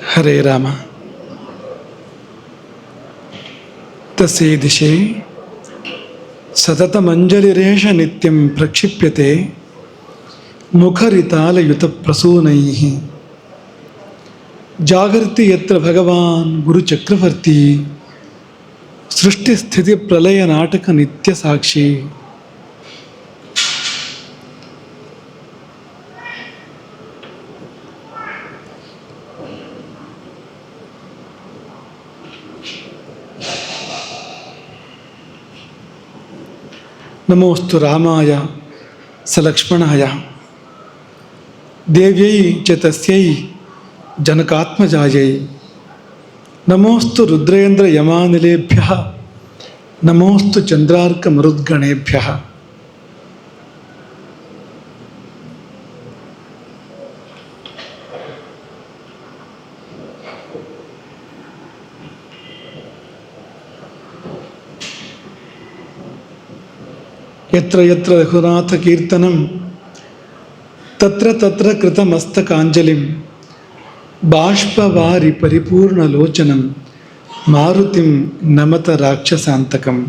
ಹರೇ ರಾಮ. ತಸ್ಯೈ ದಿಶೆ ಸತತಮಂಜಲಿರೇಷ ನಿತ್ಯಂ ಪ್ರಕ್ಷಿಪ್ಯತೆ ಮುಖರಿತಾಲಯುತ ಪ್ರಸೂನೈಃ. ಜಾಗರ್ತಿ ಯತ್ರ ಭಗವಾನ್ ಗುರುಚಕ್ರವರ್ತಿ ಸೃಷ್ಟಿಸ್ಥಿತಿ ಪ್ರಲಯ ನಾಟಕ ನಿತ್ಯ ಸಾಕ್ಷಿ. ನಮೋಸ್ತು ರಾಮಾಯ ಸಲಕ್ಷ್ಮಣಾಯ ದೇವ್ಯೈ ಚ ತಸ್ಯೈ ಜನಕಾತ್ಮಜಾಯೈ. ನಮೋಸ್ತು ರುದ್ರೇಂದ್ರ ಯಮಾನಿಲೇಭ್ಯಃ ನಮೋಸ್ತು ಚಂದ್ರಾರ್ಕ ಮರುದ್ಗಣೇಭ್ಯಃ. ಯತ್ರ ಯತ್ರ ರಘುನಾಥ ಕೀರ್ತನಂ ತತ್ರ ತತ್ರ ಕೃತಮಸ್ತಕಾಂಜಲಿಂ ಬಾಷ್ಪವಾರಿ ಪರಿಪೂರ್ಣಲೋಚನಂ ಮಾರುತಿಂ ನಮತ ರಾಕ್ಷಸಾಂತಕಂ.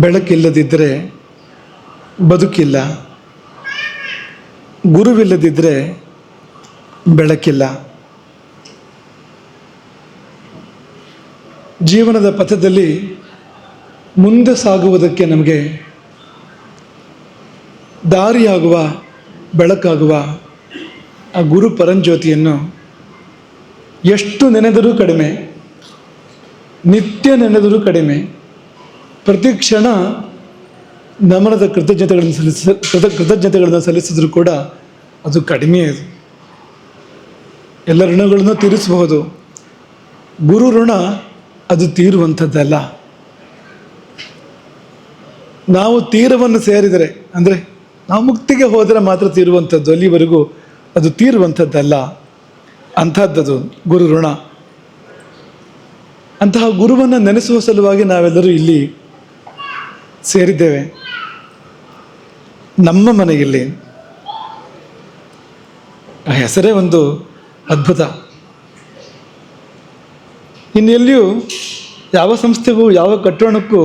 ಬೆಳಕಿಲ್ಲದಿದ್ದರೆ ಬದುಕಿಲ್ಲ, ಗುರುವಿಲ್ಲದಿದ್ದರೆ ಬೆಳಕಿಲ್ಲ. ಜೀವನದ ಪಥದಲ್ಲಿ ಮುಂದೆ ಸಾಗುವುದಕ್ಕೆ ನಮಗೆ ದಾರಿಯಾಗುವ, ಬೆಳಕಾಗುವ ಆ ಗುರು ಪರಂಜ್ಯೋತಿಯನ್ನು ಎಷ್ಟು ನೆನೆದರೂ ಕಡಿಮೆ, ನಿತ್ಯ ನೆನೆದರೂ ಕಡಿಮೆ. ಪ್ರತಿ ಕ್ಷಣ ನಮನದ ಕೃತಜ್ಞತೆಗಳನ್ನು ಸಲ್ಲಿಸಿದ್ರು ಕೂಡ ಅದು ಕಡಿಮೆ. ಅದು ಎಲ್ಲ ಋಣಗಳನ್ನು ತೀರಿಸಬಹುದು, ಗುರು ಋಣ ಅದು ತೀರುವಂಥದ್ದಲ್ಲ. ನಾವು ತೀರವನ್ನು ಸೇರಿದರೆ ಅಂದರೆ ನಾವು ಮುಕ್ತಿಗೆ ಹೋದರೆ ಮಾತ್ರ ತೀರುವಂಥದ್ದು, ಅಲ್ಲಿವರೆಗೂ ಅದು ತೀರುವಂಥದ್ದಲ್ಲ. ಅಂಥದ್ದದು ಗುರು ಋಣ. ಅಂತಹ ಗುರುವನ್ನು ನೆನೆಸುವ ಸಲುವಾಗಿ ನಾವೆಲ್ಲರೂ ಇಲ್ಲಿ ಸೇರಿದ್ದೇವೆ. ನಮ್ಮ ಮನೆಯಲ್ಲಿ ಆ ಹೆಸರೇ ಒಂದು ಅದ್ಭುತ. ಇನ್ನೆಲ್ಲಿಯೂ ಯಾವ ಸಂಸ್ಥೆಗೂ ಯಾವ ಕಟ್ಟಡಕ್ಕೂ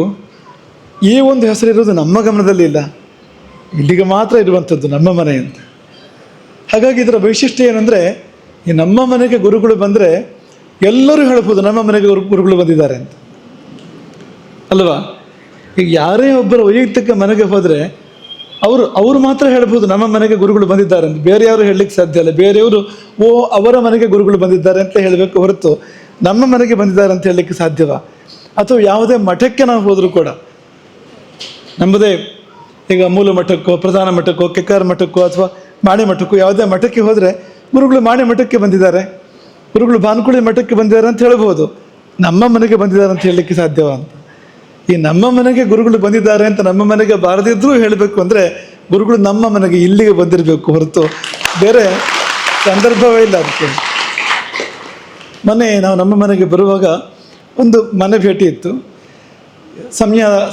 ಈ ಒಂದು ಹೆಸರಿರೋದು ನಮ್ಮ ಗಮನದಲ್ಲಿ ಇಲ್ಲ, ಇಲ್ಲಿಗೆ ಮಾತ್ರ ಇರುವಂಥದ್ದು ನಮ್ಮ ಮನೆ ಅಂತ. ಹಾಗಾಗಿ ಇದರ ವೈಶಿಷ್ಟ್ಯ ಏನಂದರೆ, ಈ ನಮ್ಮ ಮನೆಗೆ ಗುರುಗಳು ಬಂದರೆ ಎಲ್ಲರೂ ಹೇಳ್ಬೋದು ನಮ್ಮ ಮನೆಗೆ ಗುರುಗಳು ಬಂದಿದ್ದಾರೆ ಅಂತ ಅಲ್ವಾ. ಈಗ ಯಾರೇ ಒಬ್ಬರ ವೈಯಕ್ತಿಕ ಮನೆಗೆ ಹೋದರೆ ಅವರು ಮಾತ್ರ ಹೇಳ್ಬೋದು ನಮ್ಮ ಮನೆಗೆ ಗುರುಗಳು ಬಂದಿದ್ದಾರೆ ಅಂತ. ಬೇರೆಯವರು ಹೇಳಲಿಕ್ಕೆ ಸಾಧ್ಯ ಇಲ್ಲ. ಬೇರೆಯವರು ಅವರ ಮನೆಗೆ ಗುರುಗಳು ಬಂದಿದ್ದಾರೆ ಅಂತ ಹೇಳಬೇಕು ಹೊರತು ನಮ್ಮ ಮನೆಗೆ ಬಂದಿದ್ದಾರೆ ಅಂತ ಹೇಳಲಿಕ್ಕೆ ಸಾಧ್ಯವಾ? ಅಥವಾ ಯಾವುದೇ ಮಠಕ್ಕೆ ನಾವು ಹೋದರೂ ಕೂಡ ನಮ್ಮದೇ, ಈಗ ಮೂಲ ಮಠಕ್ಕೋ ಪ್ರಧಾನ ಮಠಕ್ಕೋ ಕೆಕ್ಕಾರ ಮಠಕ್ಕೋ ಅಥವಾ ಮಾಣೆ ಮಠಕ್ಕೋ ಯಾವುದೇ ಮಠಕ್ಕೆ ಹೋದರೆ ಗುರುಗಳು ಮಾಣೆ ಮಠಕ್ಕೆ ಬಂದಿದ್ದಾರೆ, ಗುರುಗಳು ಬಾನ್ಕುಳಿ ಮಠಕ್ಕೆ ಬಂದಿದ್ದಾರೆ ಅಂತ ಹೇಳ್ಬೋದು. ನಮ್ಮ ಮನೆಗೆ ಬಂದಿದ್ದಾರೆ ಅಂತ ಹೇಳಲಿಕ್ಕೆ ಸಾಧ್ಯವಾ ಅಂತ. ಈ ನಮ್ಮ ಮನೆಗೆ ಗುರುಗಳು ಬಂದಿದ್ದಾರೆ ಅಂತ ನಮ್ಮ ಮನೆಗೆ ಬಾರದಿದ್ರೂ ಹೇಳಬೇಕು ಅಂದರೆ ಗುರುಗಳು ನಮ್ಮ ಮನೆಗೆ ಇಲ್ಲಿಗೆ ಬಂದಿರಬೇಕು ಹೊರತು ಬೇರೆ ಸಂದರ್ಭವೇ ಇಲ್ಲ ಅದಕ್ಕೆ. ನಾವು ನಮ್ಮ ಮನೆಗೆ ಬರುವಾಗ ಒಂದು ಮನೆ ಭೇಟಿ ಇತ್ತು.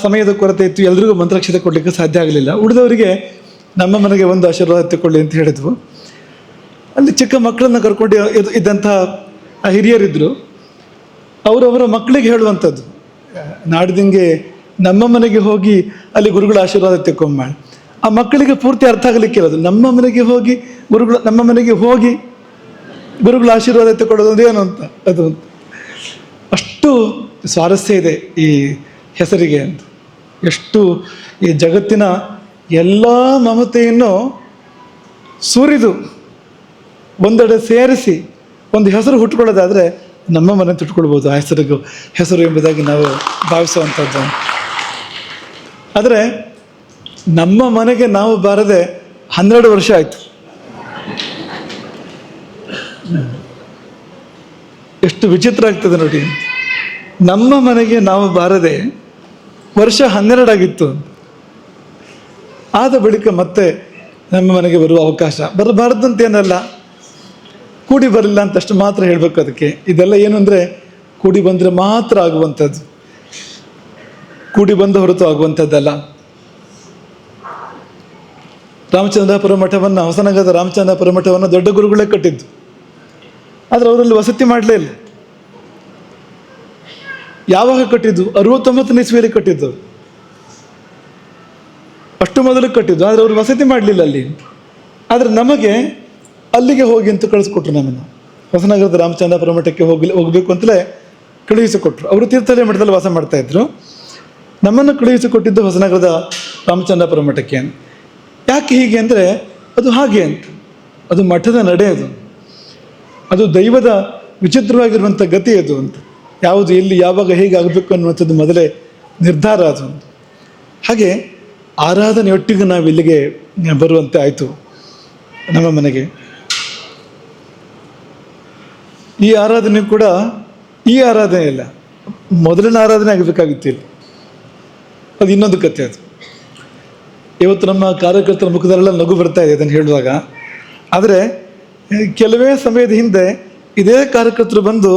ಸಮಯದ ಕೊರತೆ ಇತ್ತು, ಎಲ್ರಿಗೂ ಮಂತ್ರಾಕ್ಷತೆ ಕೊಡಲಿಕ್ಕೆ ಸಾಧ್ಯ ಆಗಲಿಲ್ಲ. ಉಳಿದವರಿಗೆ ನಮ್ಮ ಮನೆಗೆ ಒಂದು ಆಶೀರ್ವಾದ ತಗೊಳ್ಳಿ ಅಂತ ಹೇಳಿದ್ವು. ಅಲ್ಲಿ ಚಿಕ್ಕ ಮಕ್ಕಳನ್ನ ಕರ್ಕೊಂಡು ಇದ್ದಂಥ ಹಿರಿಯರಿದ್ದರು. ಅವರವರ ಮಕ್ಕಳಿಗೆ ಹೇಳುವಂಥದ್ದು, ನಾಡ್ದಿಂಗೆ ನಮ್ಮ ಮನೆಗೆ ಹೋಗಿ ಅಲ್ಲಿ ಗುರುಗಳ ಆಶೀರ್ವಾದ ತೆಕ್ಕೊಂಬ. ಆ ಮಕ್ಕಳಿಗೆ ಪೂರ್ತಿ ಅರ್ಥ ಆಗಲಿಕ್ಕೆ ಅದು ನಮ್ಮ ಮನೆಗೆ ಹೋಗಿ ಗುರುಗಳ ಆಶೀರ್ವಾದ ತಗೊಳ್ಳೋದು ಏನು ಅಂತ. ಅದು ಅಷ್ಟು ಸ್ವಾರಸ್ಯ ಇದೆ ಈ ಹೆಸರಿಗೆ ಅಂತ. ಎಷ್ಟು ಈ ಜಗತ್ತಿನ ಎಲ್ಲ ಮಮತೆಯನ್ನು ಸುರಿದು ಒಂದೆಡೆ ಸೇರಿಸಿ ಒಂದು ಹೆಸರು ಹುಟ್ಕೊಳ್ಳೋದಾದರೆ ನಮ್ಮ ಮನೆ ತುಟ್ಕೊಳ್ಬೋದು ಆ ಹೆಸರು ಎಂಬುದಾಗಿ ನಾವು ಭಾವಿಸುವಂಥದ್ದು. ಆದರೆ ನಮ್ಮ ಮನೆಗೆ ನಾವು ಬಾರದೆ 12 ವರ್ಷ ಆಯಿತು. ಎಷ್ಟು ವಿಚಿತ್ರ ಆಗ್ತದೆ ನೋಡಿ. ನಮ್ಮ ಮನೆಗೆ ನಾವು ಬಾರದೆ ವರ್ಷ 12 ಆಗಿತ್ತು. ಆದ ಬಳಿಕ ಮತ್ತೆ ನಮ್ಮ ಮನೆಗೆ ಬರುವ ಅವಕಾಶ ಬರಬಾರ್ದಂತೇನಲ್ಲ, ಕೂಡಿ ಬರಲಿಲ್ಲ ಅಂತಷ್ಟು ಮಾತ್ರ ಹೇಳಬೇಕು. ಅದಕ್ಕೆ ಇದೆಲ್ಲ ಏನು ಅಂದರೆ ಕೂಡಿ ಬಂದರೆ ಮಾತ್ರ ಆಗುವಂಥದ್ದು, ಕೂಡಿ ಬಂದ ಹೊರತು ಆಗುವಂಥದ್ದಲ್ಲ. ರಾಮಚಂದ್ರಾಪುರ ಮಠವನ್ನು, ಹೊಸನಗರದ ರಾಮಚಂದ್ರಾಪುರ ಮಠವನ್ನು ದೊಡ್ಡ ಗುರುಗಳೇ ಕಟ್ಟಿದ್ದು, ಆದರೆ ಅವರಲ್ಲಿ ವಸತಿ ಮಾಡಲೇ ಇಲ್ಲ. ಯಾವಾಗ ಕಟ್ಟಿದ್ದು? 69ನೇ ಇಸ್ವಿಯಲ್ಲಿ ಕಟ್ಟಿದ್ದು, ಅಷ್ಟು ಮೊದಲು ಕಟ್ಟಿದ್ದು. ಆದರೆ ಅವರು ವಸತಿ ಮಾಡಲಿಲ್ಲ ಅಲ್ಲಿ. ಆದರೆ ನಮಗೆ ಅಲ್ಲಿಗೆ ಹೋಗಿ ಅಂತ ಕಳಿಸ್ಕೊಟ್ರು ನಮ್ಮನ್ನು. ಹೊಸನಗರದ ರಾಮಚಂದ್ರಾಪುರ ಮಠಕ್ಕೆ ಹೋಗಬೇಕು ಅಂತಲೇ ಕಳುಹಿಸಿಕೊಟ್ರು. ಅವರು ತೀರ್ಥಹಳ್ಳಿ ಮಠದಲ್ಲಿ ವಾಸ ಮಾಡ್ತಾಯಿದ್ರು. ನಮ್ಮನ್ನು ಕಳುಹಿಸಿಕೊಟ್ಟಿದ್ದು ಹೊಸನಗರದ ರಾಮಚಂದ್ರಾಪುರ ಮಠಕ್ಕೆ. ಯಾಕೆ ಹೀಗೆ ಅಂದರೆ ಅದು ಹಾಗೆ ಅಂತ, ಅದು ಮಠದ ನಡೆ, ಅದು ದೈವದ ವಿಚಿತ್ರವಾಗಿರುವಂಥ ಗತಿ ಅದು ಅಂತ. ಯಾವುದು ಎಲ್ಲಿ ಯಾವಾಗ ಹೇಗೆ ಆಗಬೇಕು ಅನ್ನುವಂಥದ್ದು ಮೊದಲೇ ನಿರ್ಧಾರ ಅದು. ಹಾಗೆ ಆರಾಧನೆಯೊಟ್ಟಿಗೆ ನಾವು ಇಲ್ಲಿಗೆ ಬರುವಂತೆ ಆಯಿತು ನಮ್ಮ ಮನೆಗೆ. ಈ ಆರಾಧನೆ ಕೂಡ ಈ ಆರಾಧನೆ ಇಲ್ಲ, ಮೊದಲಿನ ಆರಾಧನೆ ಆಗಬೇಕಾಗಿತ್ತು ಇಲ್ಲಿ. ಅದು ಇನ್ನೊಂದು ಕಥೆ ಅದು. ಇವತ್ತು ನಮ್ಮ ಕಾರ್ಯಕರ್ತರ ಮುಖದಲ್ಲೆಲ್ಲ ನಗು ಬರ್ತಾ ಇದೆ ಅದನ್ನು ಹೇಳುವಾಗ. ಆದರೆ ಕೆಲವೇ ಸಮಯದ ಹಿಂದೆ ಇದೇ ಕಾರ್ಯಕರ್ತರು ಬಂದು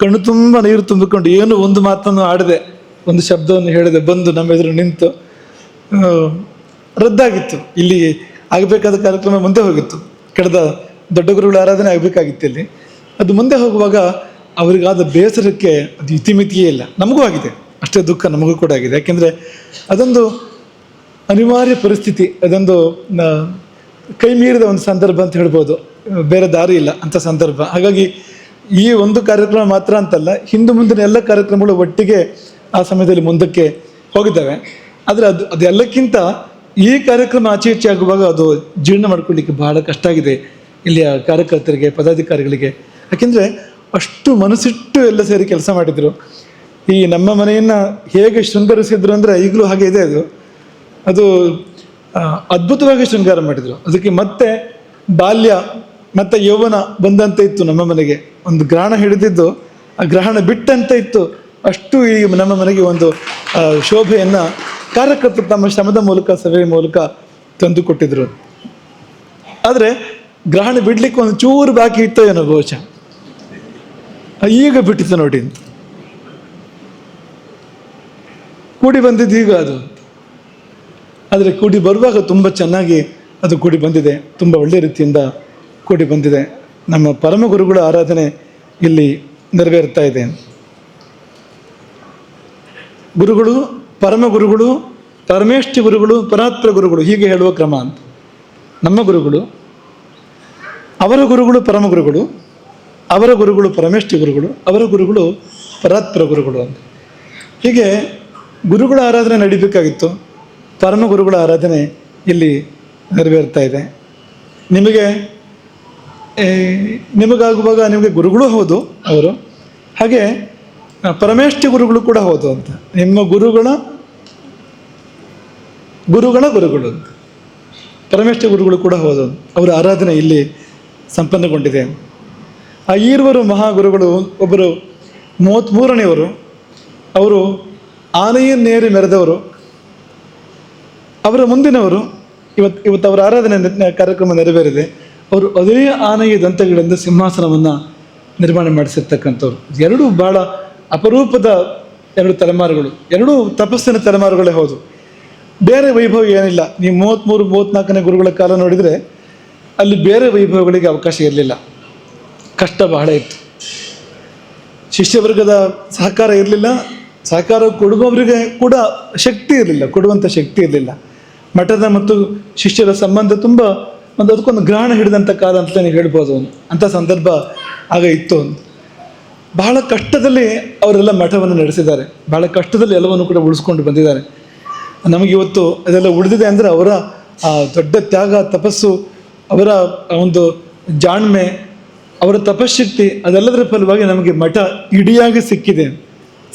ಕಣ್ಣು ತುಂಬ ನೀರು ತುಂಬಿಕೊಂಡು ಏನು ಒಂದು ಮಾತನ್ನು ಆಡದೆ, ಒಂದು ಶಬ್ದವನ್ನು ಹೇಳದೆ ಬಂದು ನಮ್ಮ ಎದುರು ನಿಂತು ರದ್ದಾಗಿತ್ತು. ಇಲ್ಲಿ ಆಗಬೇಕಾದ ಕಾರ್ಯಕ್ರಮ ಮುಂದೆ ಹೋಗಿತ್ತು. ಕಳೆದ ದೊಡ್ಡ ಗುರುಗಳ ಆರಾಧನೆ ಆಗಬೇಕಾಗಿತ್ತು ಇಲ್ಲಿ. ಅದು ಮುಂದೆ ಹೋಗುವಾಗ ಅವರಿಗಾದ ಬೇಸರಕ್ಕೆ ಅದು ಇತಿಮಿತಿಯೇ ಇಲ್ಲ. ನಮಗೂ ಆಗಿದೆ ಅಷ್ಟೇ ದುಃಖ, ನಮಗೂ ಕೂಡ ಆಗಿದೆ. ಯಾಕೆಂದರೆ ಅದೊಂದು ಅನಿವಾರ್ಯ ಪರಿಸ್ಥಿತಿ, ಅದೊಂದು ಕೈ ಮೀರಿದ ಒಂದು ಸಂದರ್ಭ ಅಂತ ಹೇಳ್ಬೋದು, ಬೇರೆ ದಾರಿ ಇಲ್ಲ ಅಂಥ ಸಂದರ್ಭ. ಹಾಗಾಗಿ ಈ ಒಂದು ಕಾರ್ಯಕ್ರಮ ಮಾತ್ರ ಅಂತಲ್ಲ, ಹಿಂದೆ ಮುಂದಿನ ಎಲ್ಲ ಕಾರ್ಯಕ್ರಮಗಳು ಒಟ್ಟಿಗೆ ಆ ಸಮಯದಲ್ಲಿ ಮುಂದಕ್ಕೆ ಹೋಗಿದ್ದಾವೆ. ಆದರೆ ಅದೆಲ್ಲಕ್ಕಿಂತ ಈ ಕಾರ್ಯಕ್ರಮ ಆಚೆ ಈಚೆ ಆಗುವಾಗ ಅದು ಜೀರ್ಣ ಮಾಡ್ಕೊಳ್ಳಿಕ್ಕೆ ಬಹಳ ಕಷ್ಟ ಆಗಿದೆ ಇಲ್ಲಿಯ ಕಾರ್ಯಕರ್ತರಿಗೆ, ಪದಾಧಿಕಾರಿಗಳಿಗೆ. ಯಾಕೆಂದರೆ ಅಷ್ಟು ಮನಸ್ಸಿಟ್ಟು ಎಲ್ಲ ಸೇರಿ ಕೆಲಸ ಮಾಡಿದರು. ಈ ನಮ್ಮ ಮನೆಯನ್ನು ಹೇಗೆ ಶೃಂಗರಿಸಿದ್ರು ಅಂದರೆ ಈಗಲೂ ಹಾಗೆ ಇದೆ ಅದು ಅದ್ಭುತವಾಗಿ ಶೃಂಗಾರ ಮಾಡಿದರು. ಅದಕ್ಕೆ ಮತ್ತೆ ಬಾಲ್ಯ ಮತ್ತು ಯೌವನ ಬಂದಂತೆ ಇತ್ತು ನಮ್ಮ ಮನೆಗೆ. ಒಂದು ಗ್ರಹಣ ಹಿಡಿದಿದ್ದು ಆ ಗ್ರಹಣ ಬಿಟ್ಟಂತೆ ಇತ್ತು. ಅಷ್ಟು ಈ ನಮ್ಮ ಮನೆಗೆ ಒಂದು ಶೋಭೆಯನ್ನು ಕಾರ್ಯಕರ್ತರು ತಮ್ಮ ಶ್ರಮದ ಮೂಲಕ, ಸಭೆಯ ಮೂಲಕ ತಂದು ಕೊಟ್ಟಿದ್ರು. ಆದರೆ ಗ್ರಹಣ ಬಿಡ್ಲಿಕ್ಕೆ ಒಂದು ಚೂರು ಬಾಕಿ ಇತ್ತೋ ಏನೋ ಬಹುಶಃ, ಈಗ ಬಿಟ್ಟಿತ್ತು ನೋಡಿ. ಕೂಡಿ ಬಂದಿದ್ದು ಈಗ ಅದು. ಆದರೆ ಕೂಡಿ ಬರುವಾಗ ತುಂಬ ಚೆನ್ನಾಗಿ ಅದು ಕೂಡಿ ಬಂದಿದೆ, ತುಂಬ ಒಳ್ಳೆಯ ರೀತಿಯಿಂದ ಕೂಡಿ ಬಂದಿದೆ. ನಮ್ಮ ಪರಮ ಗುರುಗಳ ಆರಾಧನೆ ಇಲ್ಲಿ ನೆರವೇರ್ತಾ ಇದೆ. ಗುರುಗಳು, ಪರಮ ಗುರುಗಳು, ಪರಮೇಷ್ಠಿ ಗುರುಗಳು, ಪರಾತ್ಪರ ಗುರುಗಳು ಹೀಗೆ ಹೇಳುವ ಕ್ರಮ ಅಂತ. ನಮ್ಮ ಗುರುಗಳು, ಅವರ ಗುರುಗಳು ಪರಮ ಗುರುಗಳು, ಅವರ ಗುರುಗಳು ಪರಮೇಷ್ಠಿ ಗುರುಗಳು, ಅವರ ಗುರುಗಳು ಪರಾತ್ಪರ ಗುರುಗಳು ಅಂತ. ಹೀಗೆ ಗುರುಗಳ ಆರಾಧನೆ ನಡೀಬೇಕಾಗಿತ್ತು. ಪರಮ ಗುರುಗಳ ಆರಾಧನೆ ಇಲ್ಲಿ ನೆರವೇರ್ತಾ ಇದೆ. ನಿಮಗಾಗುವಾಗ ನಿಮಗೆ ಗುರುಗಳು ಹೌದು ಅವರು, ಹಾಗೆ ಪರಮೇಷ್ಠಿ ಗುರುಗಳು ಕೂಡ ಹೌದು ಅಂತ. ನಿಮ್ಮ ಗುರುಗಳ ಗುರುಗಳು ಅಂತ ಪರಮೇಷ್ಠಿ ಗುರುಗಳು ಕೂಡ ಹೌದು. ಅವರ ಆರಾಧನೆ ಇಲ್ಲಿ ಸಂಪನ್ನಗೊಂಡಿದೆ. ಆ ಈರ್ವರು ಮಹಾಗುರುಗಳು, ಒಬ್ಬರು 33ನೇವರು, ಅವರು ಆನೆಯನ್ನೇರಿ ಮೆರೆದವರು. ಅವರ ಮುಂದಿನವರು ಇವತ್ತು ಅವರ ಆರಾಧನೆ ಕಾರ್ಯಕ್ರಮ ನೆರವೇರಿದೆ. ಅವರು ಅದೇ ಆನೆಯ ದಂತಗಳಿಂದ ಸಿಂಹಾಸನವನ್ನು ನಿರ್ಮಾಣ ಮಾಡಿಸಿರ್ತಕ್ಕಂಥವ್ರು. ಎರಡೂ ಬಹಳ ಅಪರೂಪದ ಎರಡು ತಲೆಮಾರುಗಳು, ಎರಡೂ ತಪಸ್ಸಿನ ತಲೆಮಾರುಗಳೇ ಹೌದು. ಬೇರೆ ವೈಭವ ಏನಿಲ್ಲ. ನೀವು 33, 34ನೇ ಗುರುಗಳ ಕಾಲ ನೋಡಿದರೆ ಅಲ್ಲಿ ಬೇರೆ ವೈಭವಗಳಿಗೆ ಅವಕಾಶ ಇರಲಿಲ್ಲ. ಕಷ್ಟ ಬಹಳ ಇತ್ತು. ಶಿಷ್ಯವರ್ಗದ ಸಹಕಾರ ಇರಲಿಲ್ಲ. ಸಹಕಾರ ಕೊಡುವವರಿಗೆ ಕೂಡ ಶಕ್ತಿ ಇರಲಿಲ್ಲ, ಕೊಡುವಂಥ ಶಕ್ತಿ ಇರಲಿಲ್ಲ. ಮಠದ ಮತ್ತು ಶಿಷ್ಯರ ಸಂಬಂಧ ತುಂಬ ಅದಕ್ಕೊಂದು ಗ್ರಹಣ ಹಿಡಿದಂಥ ಕಾಲ ಅಂತಲೇ ನೀವು ಹೇಳ್ಬೋದು. ಅಂಥ ಸಂದರ್ಭ ಆಗ ಇತ್ತು. ಬಹಳ ಕಷ್ಟದಲ್ಲಿ ಅವರೆಲ್ಲ ಮಠವನ್ನು ನಡೆಸಿದ್ದಾರೆ. ಬಹಳ ಕಷ್ಟದಲ್ಲಿ ಎಲ್ಲವನ್ನು ಕೂಡ ಉಳಿಸ್ಕೊಂಡು ಬಂದಿದ್ದಾರೆ. ನಮಗಿವತ್ತು ಅದೆಲ್ಲ ಉಳಿದಿದೆ ಅಂದರೆ ಅವರ ಆ ದೊಡ್ಡ ತ್ಯಾಗ, ತಪಸ್ಸು, ಅವರ ಒಂದು ಜಾಣ್ಮೆ, ಅವರ ತಪಶಕ್ತಿ, ಅದೆಲ್ಲದರ ಫಲವಾಗಿ ನಮಗೆ ಮಠ ಇಡಿಯಾಗಿ ಸಿಕ್ಕಿದೆ,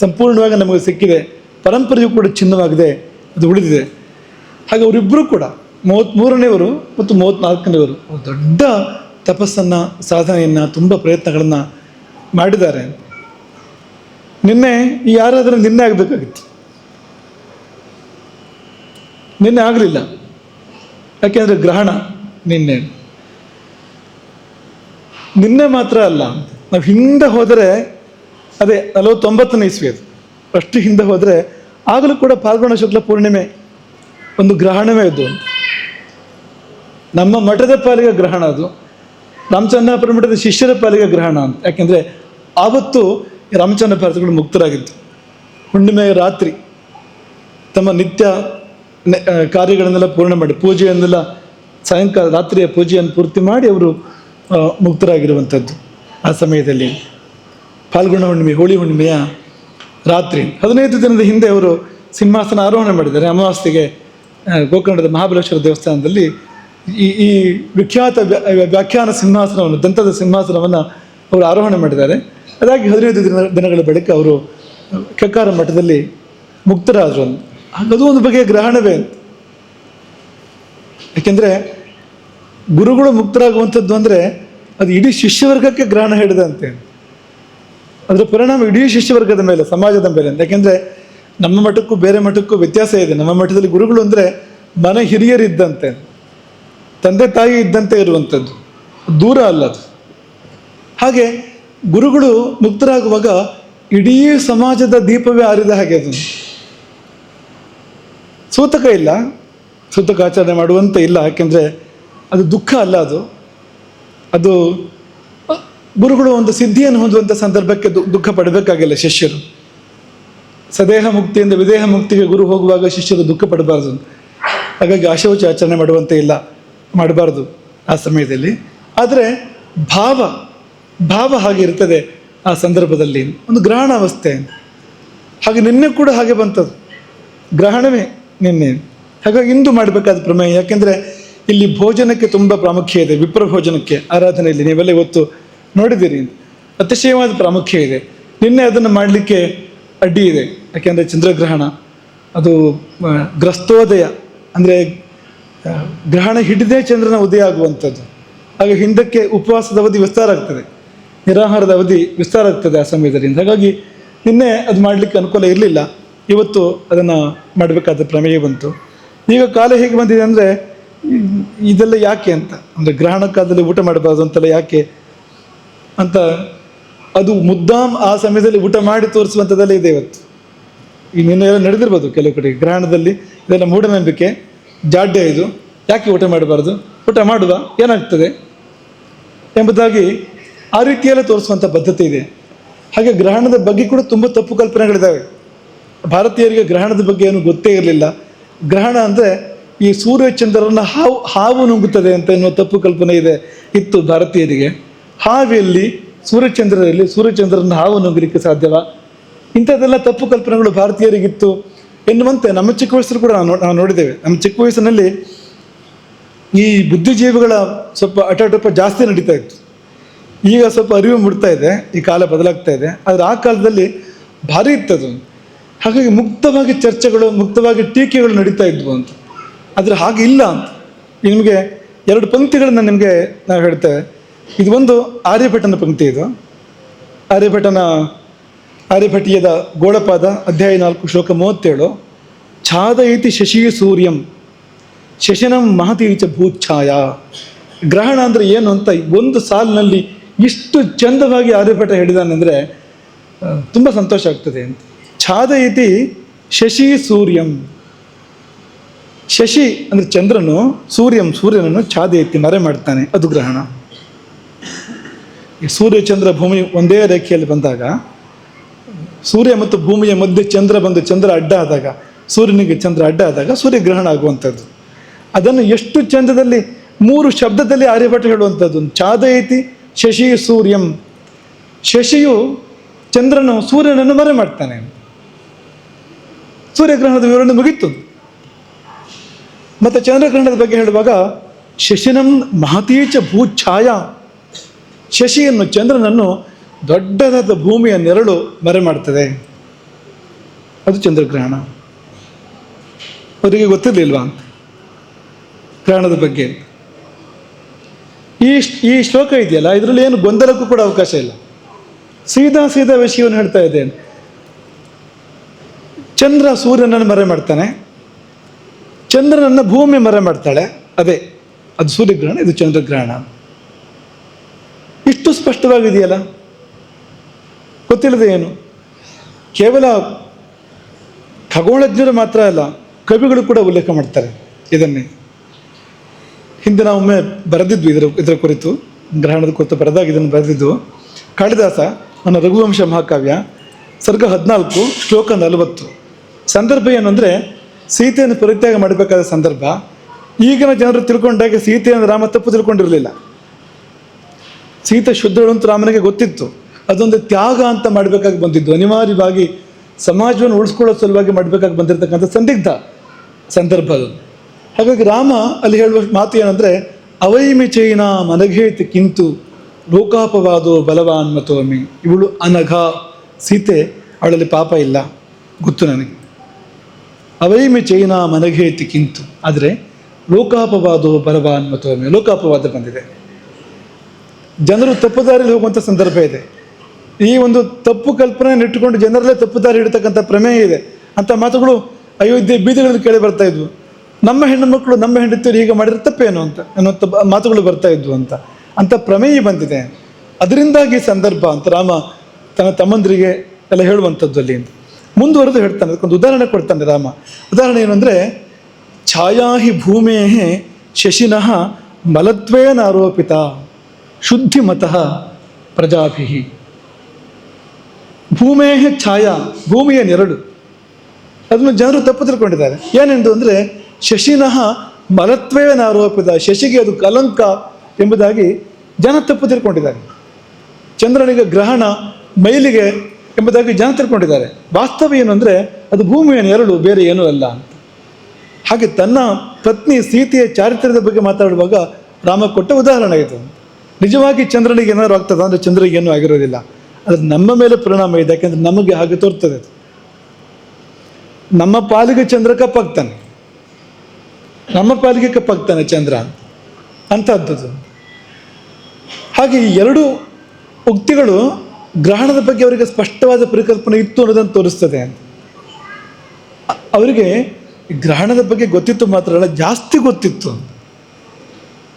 ಸಂಪೂರ್ಣವಾಗಿ ನಮಗೆ ಸಿಕ್ಕಿದೆ. ಪರಂಪರೆಯೂ ಕೂಡ ಚಿನ್ನವಾಗಿದೆ, ಅದು ಉಳಿದಿದೆ. ಹಾಗೆ ಅವರಿಬ್ಬರು ಕೂಡ 33ನೇವರು ಮತ್ತು 34ನೇವರು ದೊಡ್ಡ ತಪಸ್ಸನ್ನು, ಸಾಧನೆಯನ್ನು, ತುಂಬ ಪ್ರಯತ್ನಗಳನ್ನು ಮಾಡಿದ್ದಾರೆ. ನಿನ್ನೆ ಈ ಆರಾಧನೆ ನಿನ್ನೆ ಆಗಬೇಕಾಗಿತ್ತು, ನಿನ್ನೆ ಆಗಲಿಲ್ಲ. ಯಾಕೆಂದರೆ ಗ್ರಹಣ ನಿನ್ನೆ ಮಾತ್ರ ಅಲ್ಲ, ನಾವು ಹಿಂದೆ ಹೋದರೆ ಅದೇ 49ನೇ ಇಸ್ವಿ ಅದು, ಅಷ್ಟು ಹಿಂದೆ ಹೋದರೆ ಆಗಲೂ ಕೂಡ ಫಾಲ್ಗುಣ ಶುಕ್ಲ ಪೂರ್ಣಿಮೆ ಒಂದು ಗ್ರಹಣವೇ ಅದು. ನಮ್ಮ ಮಠದ ಪಾಲಿಗೆ ಗ್ರಹಣ ಅದು, ರಾಮಚಂದ್ರಾಪುರ ಮಠದ ಶಿಷ್ಯರ ಪಾಲಿಗೆ ಗ್ರಹಣ ಅಂತ. ಯಾಕೆಂದರೆ ಆವತ್ತು ರಾಮಚಂದ್ರ ಭಾರತಿಗಳು ಮುಕ್ತರಾಗಿದ್ದು. ಹುಣ್ಣಿಮೆಯ ರಾತ್ರಿ ತಮ್ಮ ನಿತ್ಯ ಕಾರ್ಯಗಳನ್ನೆಲ್ಲ ಪೂರ್ಣ ಮಾಡಿ, ಪೂಜೆಯನ್ನೆಲ್ಲ ಸಾಯಂಕಾಲ ರಾತ್ರಿಯ ಪೂಜೆಯನ್ನು ಪೂರ್ತಿ ಮಾಡಿ ಅವರು ಮುಕ್ತರಾಗಿರುವಂಥದ್ದು. ಆ ಸಮಯದಲ್ಲಿ ಫಾಲ್ಗುಣ ಹುಣ್ಣಿಮೆ, ಹೋಳಿ ಹುಣ್ಣಿಮೆಯ ರಾತ್ರಿ 15 ದಿನದ ಹಿಂದೆ ಅವರು ಸಿಂಹಾಸನ ಆರೋಹಣ ಮಾಡಿದ್ದಾರೆ. ಅಮಾವಾಸ್ಯೆಗೆ ಗೋಕರ್ಣದ ಮಹಾಬಲೇಶ್ವರ ದೇವಸ್ಥಾನದಲ್ಲಿ ಈ ವಿಖ್ಯಾತ ವ್ಯಾಖ್ಯಾನ ಸಿಂಹಾಸನವನ್ನು, ದಂತದ ಸಿಂಹಾಸನವನ್ನು ಅವರು ಆರೋಹಣ ಮಾಡಿದ್ದಾರೆ. ಅದಾಗಿ 15 ದಿನಗಳ ಬಳಿಕ ಅವರು ಕೆಕ್ಕಾರ ಮಠದಲ್ಲಿ ಮುಕ್ತರಾದರು. ಅದು ಒಂದು ಬಗೆಯ ಗ್ರಹಣವೇ ಅಂತ. ಯಾಕೆಂದರೆ ಗುರುಗಳು ಮುಕ್ತರಾಗುವಂಥದ್ದು ಅಂದರೆ ಅದು ಇಡೀ ಶಿಷ್ಯವರ್ಗಕ್ಕೆ ಗ್ರಹಣ ಹಿಡಿದಂತೆ. ಅದರ ಪರಿಣಾಮ ಇಡೀ ಶಿಷ್ಯವರ್ಗದ ಮೇಲೆ, ಸಮಾಜದ ಮೇಲೆ. ಯಾಕೆಂದರೆ ನಮ್ಮ ಮಠಕ್ಕೂ ಬೇರೆ ಮಠಕ್ಕೂ ವ್ಯತ್ಯಾಸ ಇದೆ. ನಮ್ಮ ಮಠದಲ್ಲಿ ಗುರುಗಳು ಅಂದರೆ ಮನೆ ಹಿರಿಯರಿದ್ದಂತೆ, ತಂದೆ ತಾಯಿ ಇದ್ದಂತೆ ಇರುವಂಥದ್ದು, ದೂರ ಅಲ್ಲ ಅದು. ಹಾಗೆ ಗುರುಗಳು ಮುಕ್ತರಾಗುವಾಗ ಇಡೀ ಸಮಾಜದ ದೀಪವೇ ಆರಿದ ಹಾಗೆ ಅದು. ಸೂತಕ ಇಲ್ಲ, ಸೂತಕ ಆಚರಣೆ ಮಾಡುವಂತ ಇಲ್ಲ. ಯಾಕೆಂದರೆ ಅದು ದುಃಖ ಅಲ್ಲ, ಅದು ಗುರುಗಳು ಒಂದು ಸಿದ್ಧಿಯನ್ನು ಹೊಂದುವಂಥ ಸಂದರ್ಭಕ್ಕೆ ದುಃಖ ಪಡಬೇಕಾಗಿಲ್ಲ ಶಿಷ್ಯರು. ಸದೇಹ ಮುಕ್ತಿಯಿಂದ ವಿದೇಹ ಮುಕ್ತಿಗೆ ಗುರು ಹೋಗುವಾಗ ಶಿಷ್ಯರು ದುಃಖ ಪಡಬಾರ್ದು. ಹಾಗಾಗಿ ಆಶೋಚ ಆಚರಣೆ ಮಾಡುವಂತೆ ಇಲ್ಲ, ಮಾಡಬಾರ್ದು ಆ ಸಮಯದಲ್ಲಿ. ಆದರೆ ಭಾವ ಹಾಗೆ ಇರ್ತದೆ ಆ ಸಂದರ್ಭದಲ್ಲಿ, ಒಂದು ಗ್ರಹಣ ಅವಸ್ಥೆ. ಹಾಗೆ ನಿನ್ನೆ ಕೂಡ ಹಾಗೆ ಬಂತದ್ದು, ಗ್ರಹಣವೇ ನಿನ್ನೆ. ಹಾಗಾಗಿ ಇಂದು ಮಾಡಬೇಕಾದ ಪ್ರಮೇಯ. ಯಾಕೆಂದರೆ ಇಲ್ಲಿ ಭೋಜನಕ್ಕೆ ತುಂಬ ಪ್ರಾಮುಖ್ಯ ಇದೆ, ವಿಪ್ರ ಭೋಜನಕ್ಕೆ ಆರಾಧನೆಯಲ್ಲಿ ನೀವೆಲ್ಲ ಇವತ್ತು ನೋಡಿದ್ದೀರಿ, ಅತಿಶಯವಾದ ಪ್ರಾಮುಖ್ಯ ಇದೆ. ನಿನ್ನೆ ಅದನ್ನು ಮಾಡಲಿಕ್ಕೆ ಅಡ್ಡಿ ಇದೆ. ಯಾಕೆಂದರೆ ಚಂದ್ರಗ್ರಹಣ ಅದು ಗ್ರಸ್ತೋದಯ, ಅಂದರೆ ಗ್ರಹಣ ಹಿಡಿದೇ ಚಂದ್ರನ ಉದಯ ಆಗುವಂಥದ್ದು. ಹಾಗೆ ಹಿಂದಕ್ಕೆ ಉಪವಾಸದ ಅವಧಿ ವಿಸ್ತಾರ ಆಗ್ತದೆ, ನಿರಾಹಾರದ ಅವಧಿ ವಿಸ್ತಾರ ಆಗ್ತದೆ ಆ ಸಮಯದಲ್ಲಿ. ಹಾಗಾಗಿ ನಿನ್ನೆ ಅದು ಮಾಡಲಿಕ್ಕೆ ಅನುಕೂಲ ಇರಲಿಲ್ಲ, ಇವತ್ತು ಅದನ್ನು ಮಾಡಬೇಕಾದ ಪ್ರಮೇಯ ಬಂತು. ಈಗ ಕಾಲ ಹೇಗೆ ಬಂದಿದೆ ಅಂದರೆ ಇದೆಲ್ಲ ಯಾಕೆ ಅಂತ, ಅಂದರೆ ಗ್ರಹಣ ಕಾಲದಲ್ಲಿ ಊಟ ಮಾಡಬಾರ್ದು ಅಂತೆಲ್ಲ ಯಾಕೆ ಅಂತ, ಅದು ಮುದ್ದಾಂ ಆ ಸಮಯದಲ್ಲಿ ಊಟ ಮಾಡಿ ತೋರಿಸುವಂಥದ್ದೆಲ್ಲ ಇದೆ ಇವತ್ತು. ಈಗ ನಿನ್ನೆಲ್ಲ ನಡೆದಿರ್ಬೋದು ಕೆಲವು ಕಡೆ ಗ್ರಹಣದಲ್ಲಿ ಇದೆಲ್ಲ ಮೂಢನಂಬಿಕೆ, ಜಾಡ್ಯ. ಇದು ಯಾಕೆ ಊಟ ಮಾಡಬಾರ್ದು, ಊಟ ಮಾಡುವ ಏನಾಗ್ತದೆ ಎಂಬುದಾಗಿ ಆ ರೀತಿಯೆಲ್ಲ ತೋರಿಸುವಂಥ ಪದ್ಧತಿ ಇದೆ. ಹಾಗೆ ಗ್ರಹಣದ ಬಗ್ಗೆ ಕೂಡ ತುಂಬ ತಪ್ಪು ಕಲ್ಪನೆಗಳಿದ್ದಾವೆ. ಭಾರತೀಯರಿಗೆ ಗ್ರಹಣದ ಬಗ್ಗೆ ಏನು ಗೊತ್ತೇ ಇರಲಿಲ್ಲ. ಗ್ರಹಣ ಅಂದರೆ ಈ ಸೂರ್ಯಚಂದ್ರರನ್ನು ಹಾವು ನುಂಗುತ್ತದೆ ಅಂತ ಎನ್ನುವ ತಪ್ಪು ಕಲ್ಪನೆ ಇತ್ತು ಭಾರತೀಯರಿಗೆ. ಹಾವಿಯಲ್ಲಿ ಸೂರ್ಯಚಂದ್ರರನ್ನು ಹಾವು ನುಂಗಲಿಕ್ಕೆ ಸಾಧ್ಯವಾ, ಇಂಥದ್ದೆಲ್ಲ ತಪ್ಪು ಕಲ್ಪನೆಗಳು ಭಾರತೀಯರಿಗಿತ್ತು ಎನ್ನುವಂತೆ ನಮ್ಮ ಚಿಕ್ಕ ವಯಸ್ಸರು ಕೂಡ ನಾವು ನೋಡಿದ್ದೇವೆ. ನಮ್ಮ ಚಿಕ್ಕ ವಯಸ್ಸಿನಲ್ಲಿ ಈ ಬುದ್ಧಿಜೀವಿಗಳ ಸ್ವಲ್ಪ ಅಟಪ ಜಾಸ್ತಿ ನಡೀತಾ ಇತ್ತು. ಈಗ ಸ್ವಲ್ಪ ಅರಿವು ಮೂಡ್ತಾ ಇದೆ, ಈ ಕಾಲ ಬದಲಾಗ್ತಾ ಇದೆ. ಆದರೆ ಆ ಕಾಲದಲ್ಲಿ ಭಾರಿ ಇತ್ತದು. ಹಾಗಾಗಿ ಮುಕ್ತವಾಗಿ ಚರ್ಚೆಗಳು, ಮುಕ್ತವಾಗಿ ಟೀಕೆಗಳು ನಡೀತಾ ಇದ್ವು ಅಂತ. ಆದರೆ ಹಾಗೆ ಇಲ್ಲ ಅಂತ. ನಿಮಗೆ 2 ಪಂಕ್ತಿಗಳನ್ನು ನಾವು ಹೇಳ್ತೇವೆ. ಇದು ಒಂದು ಆರ್ಯಭಟನ ಪಂಕ್ತಿ. ಇದು ಆರ್ಯಭಟೀಯದ ಗೋಳಪಾದ ಅಧ್ಯಾಯ 4 ಶ್ಲೋಕ 37. ಛಾದಯತಿ ಶಶಿ ಸೂರ್ಯಂ ಶಶನಂ ಮಹತೀಚ ಭೂಚ್ಛಾಯ. ಗ್ರಹಣ ಅಂದರೆ ಏನು ಅಂತ ಒಂದು ಸಾಲಿನಲ್ಲಿ ಇಷ್ಟು ಚಂದವಾಗಿ ಆರ್ಯಭಟ ಹೇಳಿದಾನೆಂದರೆ ತುಂಬ ಸಂತೋಷ ಆಗ್ತದೆ ಅಂತ. ಛಾದಯತಿ ಶಶಿ ಸೂರ್ಯಂ. ಶಶಿ ಅಂದರೆ ಚಂದ್ರನು, ಸೂರ್ಯನನ್ನು ಛಾದಯತಿ ಮರೆ ಮಾಡ್ತಾನೆ, ಅದು ಗ್ರಹಣ. ಈ ಸೂರ್ಯ ಚಂದ್ರ ಭೂಮಿ ಒಂದೇ ರೇಖೆಯಲ್ಲಿ ಬಂದಾಗ, ಸೂರ್ಯ ಮತ್ತು ಭೂಮಿಯ ಮಧ್ಯೆ ಚಂದ್ರ ಅಡ್ಡ ಆದಾಗ, ಸೂರ್ಯನಿಗೆ ಚಂದ್ರ ಅಡ್ಡ ಆದಾಗ ಸೂರ್ಯಗ್ರಹಣ ಆಗುವಂಥದ್ದು. ಅದನ್ನು ಎಷ್ಟು ಚಂದದಲ್ಲಿ 3 ಶಬ್ದದಲ್ಲಿ ಆರ್ಯಭಟ ಹೇಳುವಂಥದ್ದು. ಛಾದಯತಿ ಶಶಿ ಸೂರ್ಯಂ. ಶಶಿಯು ಚಂದ್ರನು ಸೂರ್ಯನನ್ನು ಮರೆ ಮಾಡ್ತಾನೆ. ಸೂರ್ಯಗ್ರಹಣದ ವಿವರಣೆ ಮುಗಿತು. ಮತ್ತು ಚಂದ್ರಗ್ರಹಣದ ಬಗ್ಗೆ ಹೇಳುವಾಗ ಶಶಿನಂ ಮಹತೀಚ ಭೂಛಾಯಾ. ಶಶಿಯನ್ನು, ಚಂದ್ರನನ್ನು ದೊಡ್ಡದಾದ ಭೂಮಿಯ ನೆರಳು ಮರೆ ಮಾಡ್ತದೆ, ಅದು ಚಂದ್ರಗ್ರಹಣ. ಅವರಿಗೆ ಗೊತ್ತಿರಲಿಲ್ವಾ ಗ್ರಹಣದ ಬಗ್ಗೆ? ಈ ಶ್ಲೋಕ ಇದೆಯಲ್ಲ, ಇದರಲ್ಲಿ ಏನು ಗೊಂದಲಕ್ಕೂ ಕೂಡ ಅವಕಾಶ ಇಲ್ಲ. ಸೀದಾ ವಿಷಯವನ್ನು ಹೇಳ್ತಾ ಇದ್ದೇನೆ. ಚಂದ್ರ ಸೂರ್ಯನನ್ನು ಮರೆ ಮಾಡ್ತಾನೆ, ಚಂದ್ರನನ್ನು ಭೂಮಿ ಮರೆ ಮಾಡ್ತಾಳೆ. ಅದೇ ಅದು ಸೂರ್ಯಗ್ರಹಣ, ಇದು ಚಂದ್ರಗ್ರಹಣ. ಇಷ್ಟು ಸ್ಪಷ್ಟವಾಗಿದೆಯಲ್ಲ, ಗೊತ್ತಿಲ್ಲದೆ ಏನು? ಕೇವಲ ಖಗೋಳಜ್ಞರು ಮಾತ್ರ ಅಲ್ಲ, ಕವಿಗಳು ಕೂಡ ಉಲ್ಲೇಖ ಮಾಡ್ತಾರೆ ಇದನ್ನೇ. ಹಿಂದೆ ನಾವು ಒಮ್ಮೆ ಬರೆದಿದ್ವಿ ಇದರ ಕುರಿತು, ಗ್ರಹಣದ ಕುರಿತು ಬರೆದಾಗ ಇದನ್ನು ಬರೆದಿದ್ದು. ಕಾಳಿದಾಸ ನನ್ನ ರಘುವಂಶ ಮಹಾಕಾವ್ಯ ಸರ್ಗ 14 ಶ್ಲೋಕ 40. ಸಂದರ್ಭ ಏನು ಅಂದರೆ, ಸೀತೆಯನ್ನು ಪರಿತ್ಯಾಗ ಮಾಡಬೇಕಾದ ಸಂದರ್ಭ. ಈಗಿನ ಜನರು ತಿಳ್ಕೊಂಡಾಗ ಸೀತೆಯನ್ನು ರಾಮ ತಪ್ಪು ತಿಳ್ಕೊಂಡಿರಲಿಲ್ಲ. ಸೀತೆ ಶುದ್ಧಳು ಅಂತ ರಾಮನಿಗೆ ಗೊತ್ತಿತ್ತು. ಅದೊಂದು ತ್ಯಾಗ ಅಂತ ಮಾಡಬೇಕಾಗಿ ಬಂದಿದ್ದು, ಅನಿವಾರ್ಯವಾಗಿ ಸಮಾಜವನ್ನು ಉಳಿಸ್ಕೊಳ್ಳೋ ಸಲುವಾಗಿ ಮಾಡಬೇಕಾಗಿ ಬಂದಿರತಕ್ಕಂಥ ಸಂದಿಗ್ಧ ಸಂದರ್ಭ ಅದು. ಹಾಗಾಗಿ ರಾಮ ಅಲ್ಲಿ ಹೇಳುವ ಮಾತು ಏನಂದರೆ, ಅವೈಮಿ ಚೈನ ಮನಘೇತಿ ಕಿಂತು ಲೋಕಾಪವಾದೋ ಬಲವಾನ್ ಮತೋಮಿ. ಇವಳು ಅನಘ, ಸೀತೆ, ಅವಳಲ್ಲಿ ಪಾಪ ಇಲ್ಲ, ಗೊತ್ತು ನನಗೆ. ಅವೈಮಿ ಚೈನ ಮನಘೇತಿ ಕಿಂತು, ಆದರೆ ಲೋಕಾಪವಾದೋ ಬಲವಾನ್ ಮತೋಮಿ, ಲೋಕಾಪವಾದ ಬಂದಿದೆ. ಜನರು ತಪ್ಪು ದಾರಿಯಲ್ಲಿ ಹೋಗುವಂಥ ಸಂದರ್ಭ ಇದೆ. ಈ ಒಂದು ತಪ್ಪು ಕಲ್ಪನೆ ಇಟ್ಟುಕೊಂಡು ಜನರಲ್ಲೇ ತಪ್ಪು ದಾರಿ ಹಿಡಿತಕ್ಕಂಥ ಪ್ರಮೇಯ ಇದೆ. ಅಂಥ ಮಾತುಗಳು ಅಯೋಧ್ಯೆ ಬೀದಿಗಳಲ್ಲಿ ಕೇಳಿ ಬರ್ತಾ ಇದ್ವು. ನಮ್ಮ ಹೆಣ್ಣು ಮಕ್ಕಳು, ನಮ್ಮ ಹೆಂಡತಿಯರು ಹೀಗೆ ಮಾಡಿದ್ರೆ ತಪ್ಪೇನು ಅಂತ ಅನ್ನುವಂಥ ಮಾತುಗಳು ಬರ್ತಾ ಇದ್ವು ಅಂತ ಪ್ರಮೇಯ ಬಂದಿದೆ. ಅದರಿಂದಾಗಿ ಸಂದರ್ಭ ಅಂತ ರಾಮ ತನ್ನ ತಮ್ಮಂದರಿಗೆ ಎಲ್ಲ ಹೇಳುವಂಥದ್ದು ಅಲ್ಲಿ ಮುಂದುವರೆದು ಹೇಳ್ತಾನೆ. ಅದಕ್ಕೊಂದು ಉದಾಹರಣೆ ಕೊಡ್ತಾನೆ ರಾಮ. ಉದಾಹರಣೆ ಏನು ಅಂದರೆ, ಛಾಯಾಹಿ ಭೂಮೇ ಶಶಿನಃ ಮಲತ್ವೇನ ಆರೋಪಿತ ಶುದ್ಧಿ ಮತಃ ಪ್ರಜಾಭಿ. ಭೂಮೇ ಛಾಯಾ, ಭೂಮಿಯ ನೆರಳು, ಅದನ್ನು ಜನರು ತಪ್ಪು ತಿಳ್ಕೊಂಡಿದ್ದಾರೆ. ಏನೆಂದು ಅಂದರೆ, ಶಶಿನಃ ಮಲತ್ವೇನ ಆರೋಪಿತ, ಶಶಿಗೆ ಅದು ಕಲಂಕ ಎಂಬುದಾಗಿ ಜನ ತಪ್ಪು ತಿಳ್ಕೊಂಡಿದ್ದಾರೆ. ಚಂದ್ರನಿಗೆ ಗ್ರಹಣ, ಮೈಲಿಗೆ ಎಂಬುದಾಗಿ ಜನ ತಿಳ್ಕೊಂಡಿದ್ದಾರೆ. ವಾಸ್ತವ ಏನು ಅಂದರೆ, ಅದು ಭೂಮಿಯ ನೆರಳು, ಬೇರೆ ಏನೂ ಅಲ್ಲ ಅಂತ. ಹಾಗೆ ತನ್ನ ಪತ್ನಿ ಸೀತೆಯ ಚಾರಿತ್ರ್ಯದ ಬಗ್ಗೆ ಮಾತಾಡುವಾಗ ರಾಮ ಕೊಟ್ಟ ಉದಾಹರಣೆ ಇದು. ನಿಜವಾಗಿ ಚಂದ್ರನಿಗೆ ಏನಾದ್ರು ಆಗ್ತದ ಅಂದರೆ ಚಂದ್ರನಿಗೆ ಏನೂ ಆಗಿರೋದಿಲ್ಲ. ಅದು ನಮ್ಮ ಮೇಲೆ ಪರಿಣಾಮ ಇದೆ, ಯಾಕೆಂದರೆ ನಮಗೆ ಹಾಗೆ ತೋರ್ತದೆ. ಅದು ನಮ್ಮ ಪಾಲಿಗೆ ಚಂದ್ರ ಕಪ್ಪಾಗ್ತಾನೆ, ನಮ್ಮ ಪಾಲಿಗೆ ಕಪ್ಪಾಗ್ತಾನೆ ಚಂದ್ರ ಅಂಥದ್ದು. ಹಾಗೆ ಈ ಎರಡು ಉಕ್ತಿಗಳು ಗ್ರಹಣದ ಬಗ್ಗೆ ಅವರಿಗೆ ಸ್ಪಷ್ಟವಾದ ಪರಿಕಲ್ಪನೆ ಇತ್ತು ಅನ್ನೋದನ್ನು ತೋರಿಸ್ತದೆ. ಅವರಿಗೆ ಗ್ರಹಣದ ಬಗ್ಗೆ ಗೊತ್ತಿತ್ತು ಮಾತ್ರ ಅಲ್ಲ, ಜಾಸ್ತಿ ಗೊತ್ತಿತ್ತು.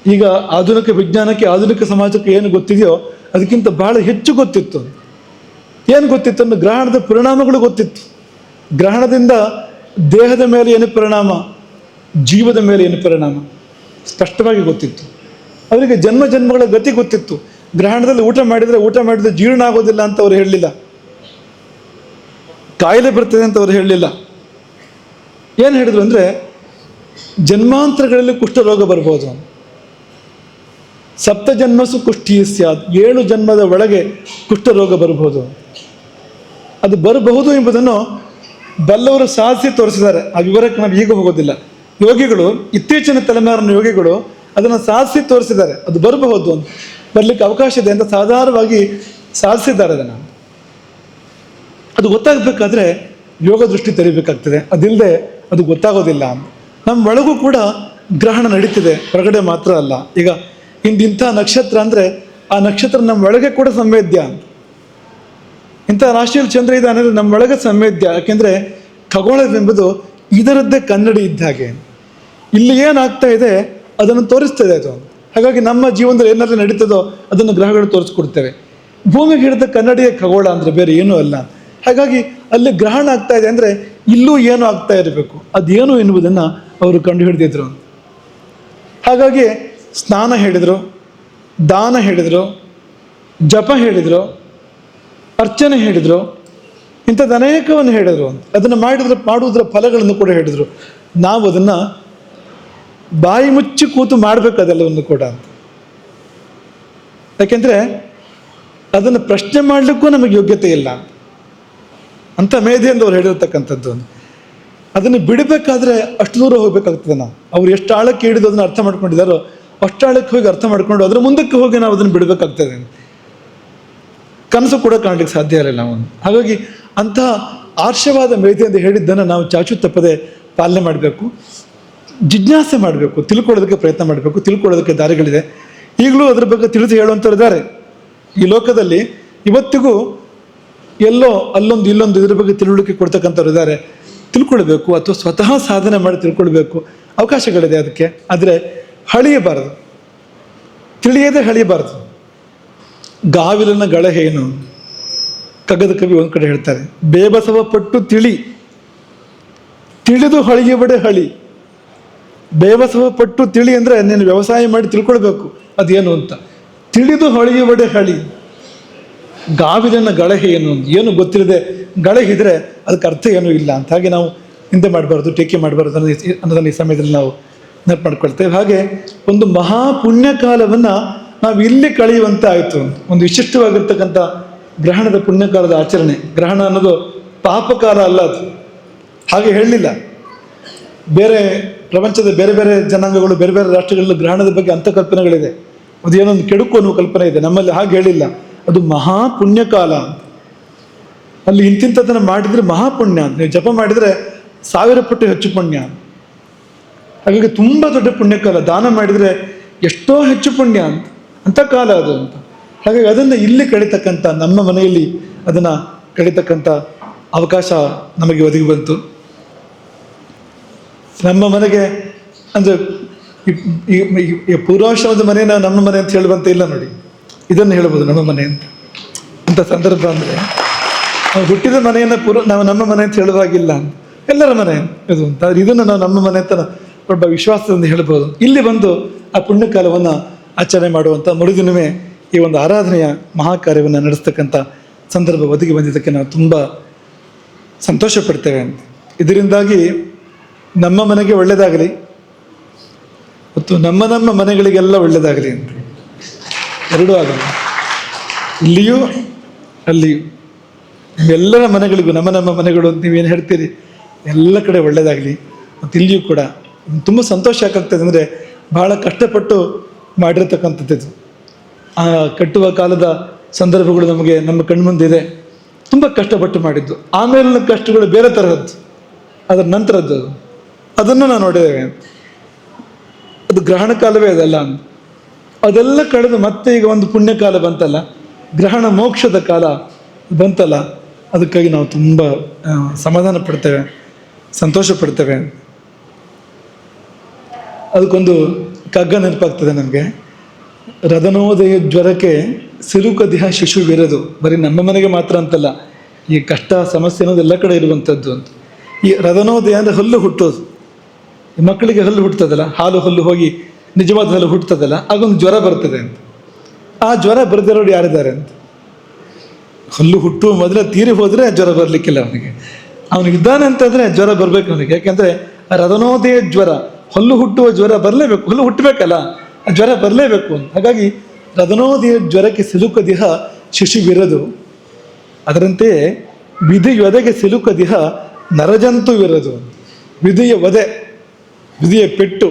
ಈಗ ಆಧುನಿಕ ವಿಜ್ಞಾನಕ್ಕೆ, ಆಧುನಿಕ ಸಮಾಜಕ್ಕೆ ಏನು ಗೊತ್ತಿದೆಯೋ ಅದಕ್ಕಿಂತ ಬಹಳ ಹೆಚ್ಚು ಗೊತ್ತಿತ್ತು. ಏನು ಗೊತ್ತಿತ್ತು ಅಂದರೆ, ಗ್ರಹಣದ ಪರಿಣಾಮಗಳು ಗೊತ್ತಿತ್ತು. ಗ್ರಹಣದಿಂದ ದೇಹದ ಮೇಲೆ ಏನು ಪರಿಣಾಮ, ಜೀವದ ಮೇಲೆ ಏನು ಪರಿಣಾಮ ಸ್ಪಷ್ಟವಾಗಿ ಗೊತ್ತಿತ್ತು. ಅವರಿಗೆ ಜನ್ಮ ಜನ್ಮಗಳ ಗತಿ ಗೊತ್ತಿತ್ತು. ಗ್ರಹಣದಲ್ಲಿ ಊಟ ಮಾಡಿದರೆ ಜೀರ್ಣ ಆಗೋದಿಲ್ಲ ಅಂತ ಅವರು ಹೇಳಲಿಲ್ಲ, ಕಾಯಿಲೆ ಬರ್ತದೆ ಅಂತ ಅವರು ಹೇಳಲಿಲ್ಲ. ಏನು ಹೇಳಿದ್ರು ಅಂದರೆ, ಜನ್ಮಾಂತರಗಳಲ್ಲಿ ಕುಷ್ಠರೋಗ ಬರ್ಬೋದು, ಸಪ್ತ ಜನ್ಮಸು ಕುಷ್ಠಿ ಸ್ಯಾತ್, 7 ಜನ್ಮದ ಒಳಗೆ ಕುಷ್ಠರೋಗ ಬರ್ಬೋದು. ಅದು ಬರಬಹುದು ಎಂಬುದನ್ನು ಬಲ್ಲವರು ಸಾಧಿಸಿ ತೋರಿಸಿದ್ದಾರೆ. ಆ ವಿವರಕ್ಕೆ ನಾವು ಈಗ ಹೋಗೋದಿಲ್ಲ. ಯೋಗಿಗಳು, ಇತ್ತೀಚಿನ ತಲೆಮಾರಿನ ಯೋಗಿಗಳು ಅದನ್ನು ಸಾಧಿಸಿ ತೋರಿಸಿದ್ದಾರೆ. ಅದು ಬರಬಹುದು ಅಂತ, ಬರಲಿಕ್ಕೆ ಅವಕಾಶ ಇದೆ ಅಂತ ಸಾಧಾರಣವಾಗಿ ಸಾಧಿಸಿದ್ದಾರೆ. ಅದನ್ನು ಅದು ಗೊತ್ತಾಗಬೇಕಾದ್ರೆ ಯೋಗ ದೃಷ್ಟಿ ತೆರಿಬೇಕಾಗ್ತದೆ. ಅದಿಲ್ಲದೆ ಅದು ಗೊತ್ತಾಗೋದಿಲ್ಲ. ನಮ್ಮ ಒಳಗೂ ಕೂಡ ಗ್ರಹಣ ನಡೀತಿದೆ, ಹೊರಗಡೆ ಮಾತ್ರ ಅಲ್ಲ. ಈಗ ಇಂಥ ನಕ್ಷತ್ರ ಅಂದರೆ ಆ ನಕ್ಷತ್ರ ನಮ್ಮ ಒಳಗೆ ಕೂಡ ಸಂವೇದ್ಯ ಅಂತ. ಇಂಥ ರಾಶಿಯಲ್ಲಿ ಚಂದ್ರ ಇದೆ ಅಂದರೆ ನಮ್ಮ ಒಳಗೆ ಸಂವೇದ್ಯ. ಯಾಕೆಂದರೆ ಖಗೋಳವೆಂಬುದು ಇದರದ್ದೇ ಕನ್ನಡಿ ಇದ್ದ ಹಾಗೆ. ಇಲ್ಲಿ ಏನಾಗ್ತಾ ಇದೆ ಅದನ್ನು ತೋರಿಸ್ತದೆ ಅದು. ಹಾಗಾಗಿ ನಮ್ಮ ಜೀವನದಲ್ಲಿ ಏನಾದರೂ ನಡೀತದೋ ಅದನ್ನು ಗ್ರಹಗಳು ತೋರಿಸ್ಕೊಡ್ತೇವೆ. ಭೂಮಿಗೆ ಹಿಡಿದ ಕನ್ನಡಿಯ ಖಗೋಳ ಅಂದರೆ ಬೇರೆ ಏನೂ ಅಲ್ಲ. ಹಾಗಾಗಿ ಅಲ್ಲಿ ಗ್ರಹಣ ಆಗ್ತಾ ಇದೆ ಅಂದರೆ ಇಲ್ಲೂ ಏನೂ ಆಗ್ತಾ ಇರಬೇಕು. ಅದೇನು ಎನ್ನುವುದನ್ನು ಅವರು ಕಂಡು ಹಿಡಿದಿದ್ರು. ಹಾಗಾಗಿ ಸ್ನಾನ ಹೇಳಿದರು, ದಾನ ಹೇಳಿದರು, ಜಪ ಹೇಳಿದರು, ಅರ್ಚನೆ ಹೇಳಿದರು, ಇಂಥದ್ದು ಅನೇಕವನ್ನು ಹೇಳಿದರು. ಅದನ್ನು ಮಾಡುವುದರ ಫಲಗಳನ್ನು ಕೂಡ ಹೇಳಿದರು. ನಾವು ಅದನ್ನು ಬಾಯಿ ಮುಚ್ಚಿ ಕೂತು ಮಾಡಬೇಕು ಅದೆಲ್ಲವನ್ನು ಕೂಡ ಅಂತ. ಯಾಕೆಂದರೆ ಅದನ್ನು ಪ್ರಶ್ನೆ ಮಾಡಲಿಕ್ಕೂ ನಮಗೆ ಯೋಗ್ಯತೆ ಇಲ್ಲ ಅಂತ ಮೇಧೆಯಿಂದ ಅವ್ರು ಹೇಳಿರ್ತಕ್ಕಂಥದ್ದು. ಅದನ್ನು ಬಿಡಬೇಕಾದ್ರೆ ಅಷ್ಟು ದೂರ ಹೋಗ್ಬೇಕಾಗ್ತದೆ. ನಾವು ಅವ್ರು ಎಷ್ಟು ಆಳಕ್ಕೆ ಹಿಡಿದು ಅದನ್ನು ಅರ್ಥ ಮಾಡ್ಕೊಂಡಿದ್ದಾರೋ ಅಷ್ಟು ಆಳಕ್ಕೆ ಹೋಗಿ ಅರ್ಥ ಮಾಡ್ಕೊಂಡು ಅದರ ಮುಂದಕ್ಕೆ ಹೋಗಿ ನಾವು ಅದನ್ನು ಬಿಡಬೇಕಾಗ್ತದೆ. ಕನಸು ಕೂಡ ಕಾಣಲಿಕ್ಕೆ ಸಾಧ್ಯ ಇರಲಿಲ್ಲ ನಾವು. ಹಾಗಾಗಿ ಅಂತಹ ಆರ್ಷವಾದ ಮೇಧೆಯಿಂದ ಹೇಳಿದ್ದನ್ನು ನಾವು ಚಾಚು ತಪ್ಪದೆ ಪಾಲನೆ ಮಾಡಬೇಕು, ಜಿಜ್ಞಾಸೆ ಮಾಡಬೇಕು, ತಿಳ್ಕೊಳ್ಳೋದಕ್ಕೆ ಪ್ರಯತ್ನ ಮಾಡಬೇಕು. ತಿಳ್ಕೊಳ್ಳೋದಕ್ಕೆ ದಾರಿಗಳಿದೆ. ಈಗಲೂ ಅದ್ರ ಬಗ್ಗೆ ತಿಳಿದು ಹೇಳುವಂಥವ್ರು ಇದ್ದಾರೆ ಈ ಲೋಕದಲ್ಲಿ. ಇವತ್ತಿಗೂ ಎಲ್ಲೋ ಅಲ್ಲೊಂದು ಇಲ್ಲೊಂದು ಇದ್ರ ಬಗ್ಗೆ ತಿಳುವಳಿಕೆ ಕೊಡ್ತಕ್ಕಂಥವ್ರು ಇದ್ದಾರೆ. ತಿಳ್ಕೊಳ್ಬೇಕು ಅಥವಾ ಸ್ವತಃ ಸಾಧನೆ ಮಾಡಿ ತಿಳ್ಕೊಳ್ಬೇಕು, ಅವಕಾಶಗಳಿದೆ ಅದಕ್ಕೆ. ಆದರೆ ಹಳಿಯಬಾರದು, ತಿಳಿಯದೆ ಹಳಿಯಬಾರದು. ಗಾವಿಲನ ಗಳಹೇನು, ಕಗ್ಗದ ಕವಿ ಒಂದು ಕಡೆ ಹೇಳ್ತಾರೆ, ಬೇಬಸವ ಪಟ್ಟು ತಿಳಿದು ಹಳಿಯಬಡೆ ಹಳಿ. ಬೇಬಸವ ಪಟ್ಟು ತಿಳಿ ಅಂದರೆ ನೀನು ವ್ಯವಸಾಯ ಮಾಡಿ ತಿಳ್ಕೊಳ್ಬೇಕು ಅದೇನು ಅಂತ. ತಿಳಿದು ಹೊಳೆಯುವಡೆ ಹಳಿ. ಗಾವಿಲನ ಗಳಹೆ ಏನು ಗೊತ್ತಿಲ್ಲದೆ ಗಳಹಿದ್ರೆ ಅದಕ್ಕೆ ಅರ್ಥ ಏನೂ ಇಲ್ಲ ಅಂತ. ಹಾಗೆ ನಾವು ನಿಂದೆ ಮಾಡಬಾರ್ದು, ಟೀಕೆ ಮಾಡಬಾರ್ದು ಅನ್ನೋದನ್ನು ಈ ಸಮಯದಲ್ಲಿ ನಾವು ನೆನಪು ಮಾಡ್ಕೊಳ್ತೇವೆ. ಹಾಗೆ ಒಂದು ಮಹಾಪುಣ್ಯಕಾಲವನ್ನು ನಾವು ಇಲ್ಲಿ ಕಳೆಯುವಂತೆ ಆಯಿತು. ಒಂದು ವಿಶಿಷ್ಟವಾಗಿರ್ತಕ್ಕಂಥ ಗ್ರಹಣದ ಪುಣ್ಯಕಾಲದ ಆಚರಣೆ. ಗ್ರಹಣ ಅನ್ನೋದು ಪಾಪಕಾಲ ಅಲ್ಲ, ಅದು ಹಾಗೆ ಹೇಳಲಿಲ್ಲ. ಬೇರೆ ಪ್ರಪಂಚದ ಬೇರೆ ಬೇರೆ ಜನಾಂಗಗಳು, ಬೇರೆ ಬೇರೆ ರಾಷ್ಟ್ರಗಳಲ್ಲಿ ಗ್ರಹಣದ ಬಗ್ಗೆ ಅಂಥ ಕಲ್ಪನೆಗಳಿದೆ. ಅದು ಏನೊಂದು ಕೆಡುಕು ಅನ್ನುವ ಕಲ್ಪನೆ ಇದೆ. ನಮ್ಮಲ್ಲಿ ಹಾಗೆ ಹೇಳಿಲ್ಲ, ಅದು ಮಹಾಪುಣ್ಯಕಾಲ. ಅಲ್ಲಿ ಇಂತಿಂಥದ್ದನ್ನು ಮಾಡಿದರೆ ಮಹಾಪುಣ್ಯ, ನೀವು ಜಪ ಮಾಡಿದರೆ 1000 ಪಟ್ಟು ಹೆಚ್ಚು ಪುಣ್ಯ. ಹಾಗಾಗಿ ತುಂಬ ದೊಡ್ಡ ಪುಣ್ಯಕಾಲ. ದಾನ ಮಾಡಿದರೆ ಎಷ್ಟೋ ಹೆಚ್ಚು ಪುಣ್ಯ ಅಂತ ಕಾಲ ಅದು ಅಂತ. ಹಾಗಾಗಿ ಅದನ್ನು ಇಲ್ಲಿ ಕಳೀತಕ್ಕಂಥ, ನಮ್ಮ ಮನೆಯಲ್ಲಿ ಅದನ್ನು ಕಳೀತಕ್ಕಂಥ ಅವಕಾಶ ನಮಗೆ ಒದಗಿ ಬಂತು. ನಮ್ಮ ಮನೆಗೆ ಅಂದರೆ ಈ ಪೂರ್ವಾಶ್ರಮದ ಮನೆಯನ್ನು ನಮ್ಮ ಮನೆ ಅಂತ ಹೇಳುವಂತ ಇಲ್ಲ ನೋಡಿ, ಇದನ್ನು ಹೇಳ್ಬೋದು ನಮ್ಮ ಮನೆ ಅಂತ ಸಂದರ್ಭ. ಅಂದರೆ ನಾವು ಹುಟ್ಟಿದ ಮನೆಯನ್ನು ನಾವು ನಮ್ಮ ಮನೆ ಅಂತ ಹೇಳುವಾಗಿಲ್ಲ, ಎಲ್ಲರ ಮನೆ ಇದು ಅಂತ. ಇದನ್ನು ನಾವು ನಮ್ಮ ಮನೆ ಅಂತ ಒಬ್ಬ ವಿಶ್ವಾಸದಿಂದ ಹೇಳ್ಬೋದು. ಇಲ್ಲಿ ಬಂದು ಆ ಪುಣ್ಯಕಾಲವನ್ನು ಆಚರಣೆ ಮಾಡುವಂಥ ಮರುದಿನವೇ ಈ ಒಂದು ಆರಾಧನೆಯ ಮಹಾಕಾರ್ಯವನ್ನು ನಡೆಸ್ತಕ್ಕಂಥ ಸಂದರ್ಭ ಒದಗಿ ಬಂದಿದ್ದಕ್ಕೆ ನಾವು ತುಂಬ ಸಂತೋಷ ಪಡ್ತೇವೆ. ಇದರಿಂದಾಗಿ ನಮ್ಮ ಮನೆಗೆ ಒಳ್ಳೆಯದಾಗಲಿ ಮತ್ತು ನಮ್ಮ ಮನೆಗಳಿಗೆಲ್ಲ ಒಳ್ಳೆಯದಾಗಲಿ ಅಂತ, ಎರಡೂ ಆಗಲಿ. ಇಲ್ಲಿಯೂ ಅಲ್ಲಿಯೂ ಎಲ್ಲರ ಮನೆಗಳಿಗೂ, ನಮ್ಮ ಮನೆಗಳು ನೀವೇನು ಹೇಳ್ತೀರಿ, ಎಲ್ಲ ಕಡೆ ಒಳ್ಳೆಯದಾಗಲಿ. ಮತ್ತು ಇಲ್ಲಿಯೂ ಕೂಡ ತುಂಬ ಸಂತೋಷ ಯಾಕಾಗ್ತದೆ ಅಂದರೆ, ಬಹಳ ಕಷ್ಟಪಟ್ಟು ಮಾಡಿರ್ತಕ್ಕಂಥದ್ದು. ಆ ಕಟ್ಟುವ ಕಾಲದ ಸಂದರ್ಭಗಳು ನಮಗೆ ನಮ್ಮ ಕಣ್ಮುಂದಿದೆ. ತುಂಬ ಕಷ್ಟಪಟ್ಟು ಮಾಡಿದ್ದು. ಆಮೇಲಿನ ಕಷ್ಟಗಳು ಬೇರೆ ತರಹದ್ದು, ಅದರ ನಂತರದ್ದು, ಅದನ್ನು ನಾವು ನೋಡಿದ್ದೇವೆ. ಅದು ಗ್ರಹಣ ಕಾಲವೇ ಅದಲ್ಲ. ಅದೆಲ್ಲ ಕಳೆದು ಮತ್ತೆ ಈಗ ಒಂದು ಪುಣ್ಯಕಾಲ ಬಂತಲ್ಲ, ಗ್ರಹಣ ಮೋಕ್ಷದ ಕಾಲ ಬಂತಲ್ಲ, ಅದಕ್ಕಾಗಿ ನಾವು ತುಂಬ ಸಮಾಧಾನ ಪಡ್ತೇವೆ, ಸಂತೋಷ ಪಡ್ತೇವೆ. ಅದಕ್ಕೊಂದು ಕಗ್ಗ ನೆನಪಾಗ್ತದೆ ನನಗೆ. ರದನೋದಯ ಜ್ವರಕ್ಕೆ ಸಿಲುಕದಿಹ ಶಿಶುವಿರದು. ಬರೀ ನಮ್ಮ ಮನೆಗೆ ಮಾತ್ರ ಅಂತಲ್ಲ, ಈ ಕಷ್ಟ ಸಮಸ್ಯೆ ಅನ್ನೋದು ಎಲ್ಲ ಕಡೆ ಇರುವಂಥದ್ದು ಅಂತ. ಈ ರದನೋದಯ ಅಂದರೆ ಹಲ್ಲು ಹುಟ್ಟೋದು. ಈ ಮಕ್ಕಳಿಗೆ ಹಲ್ಲು ಹುಟ್ಟುತ್ತದಲ್ಲ, ಹಲ್ಲು ಹೋಗಿ ನಿಜವಾದ ಹಲ್ಲು ಹುಟ್ಟುತ್ತದಲ್ಲ, ಆಗೊಂದು ಜ್ವರ ಬರ್ತದೆ ಅಂತ. ಆ ಜ್ವರ ಬರೆದಿರೋರು ಯಾರಿದ್ದಾರೆ ಅಂತ. ಹಲ್ಲು ಹುಟ್ಟುವ ಮೊದಲೇ ತೀರಿ ಹೋದರೆ ಜ್ವರ ಬರಲಿಕ್ಕಿಲ್ಲ ಅವನಿಗೆ ಇದ್ದಾನೆ ಅಂತಂದರೆ ಜ್ವರ ಬರಬೇಕು ಅವನಿಗೆ. ಯಾಕೆಂದರೆ ರದನೋದಯ ಜ್ವರ, ಹಲ್ಲು ಹುಟ್ಟುವ ಜ್ವರ ಬರಲೇಬೇಕು, ಹಲ್ಲು ಹುಟ್ಟಬೇಕಲ್ಲ, ಆ ಜ್ವರ ಬರಲೇಬೇಕು ಅಂತ. ಹಾಗಾಗಿ ರದನೋದಯ ಜ್ವರಕ್ಕೆ ಸಿಲುಕದಿಹ ಶಿಶುವಿರದು. ಅದರಂತೆಯೇ ವಿಧಿಯೊದೆಗೆ ಸಿಲುಕದಿಹ ನರಜಂತುವಿರದು. ವಿಧಿಯ ಒದೆ, ವಿಧಿಯ ಪೆಟ್ಟು,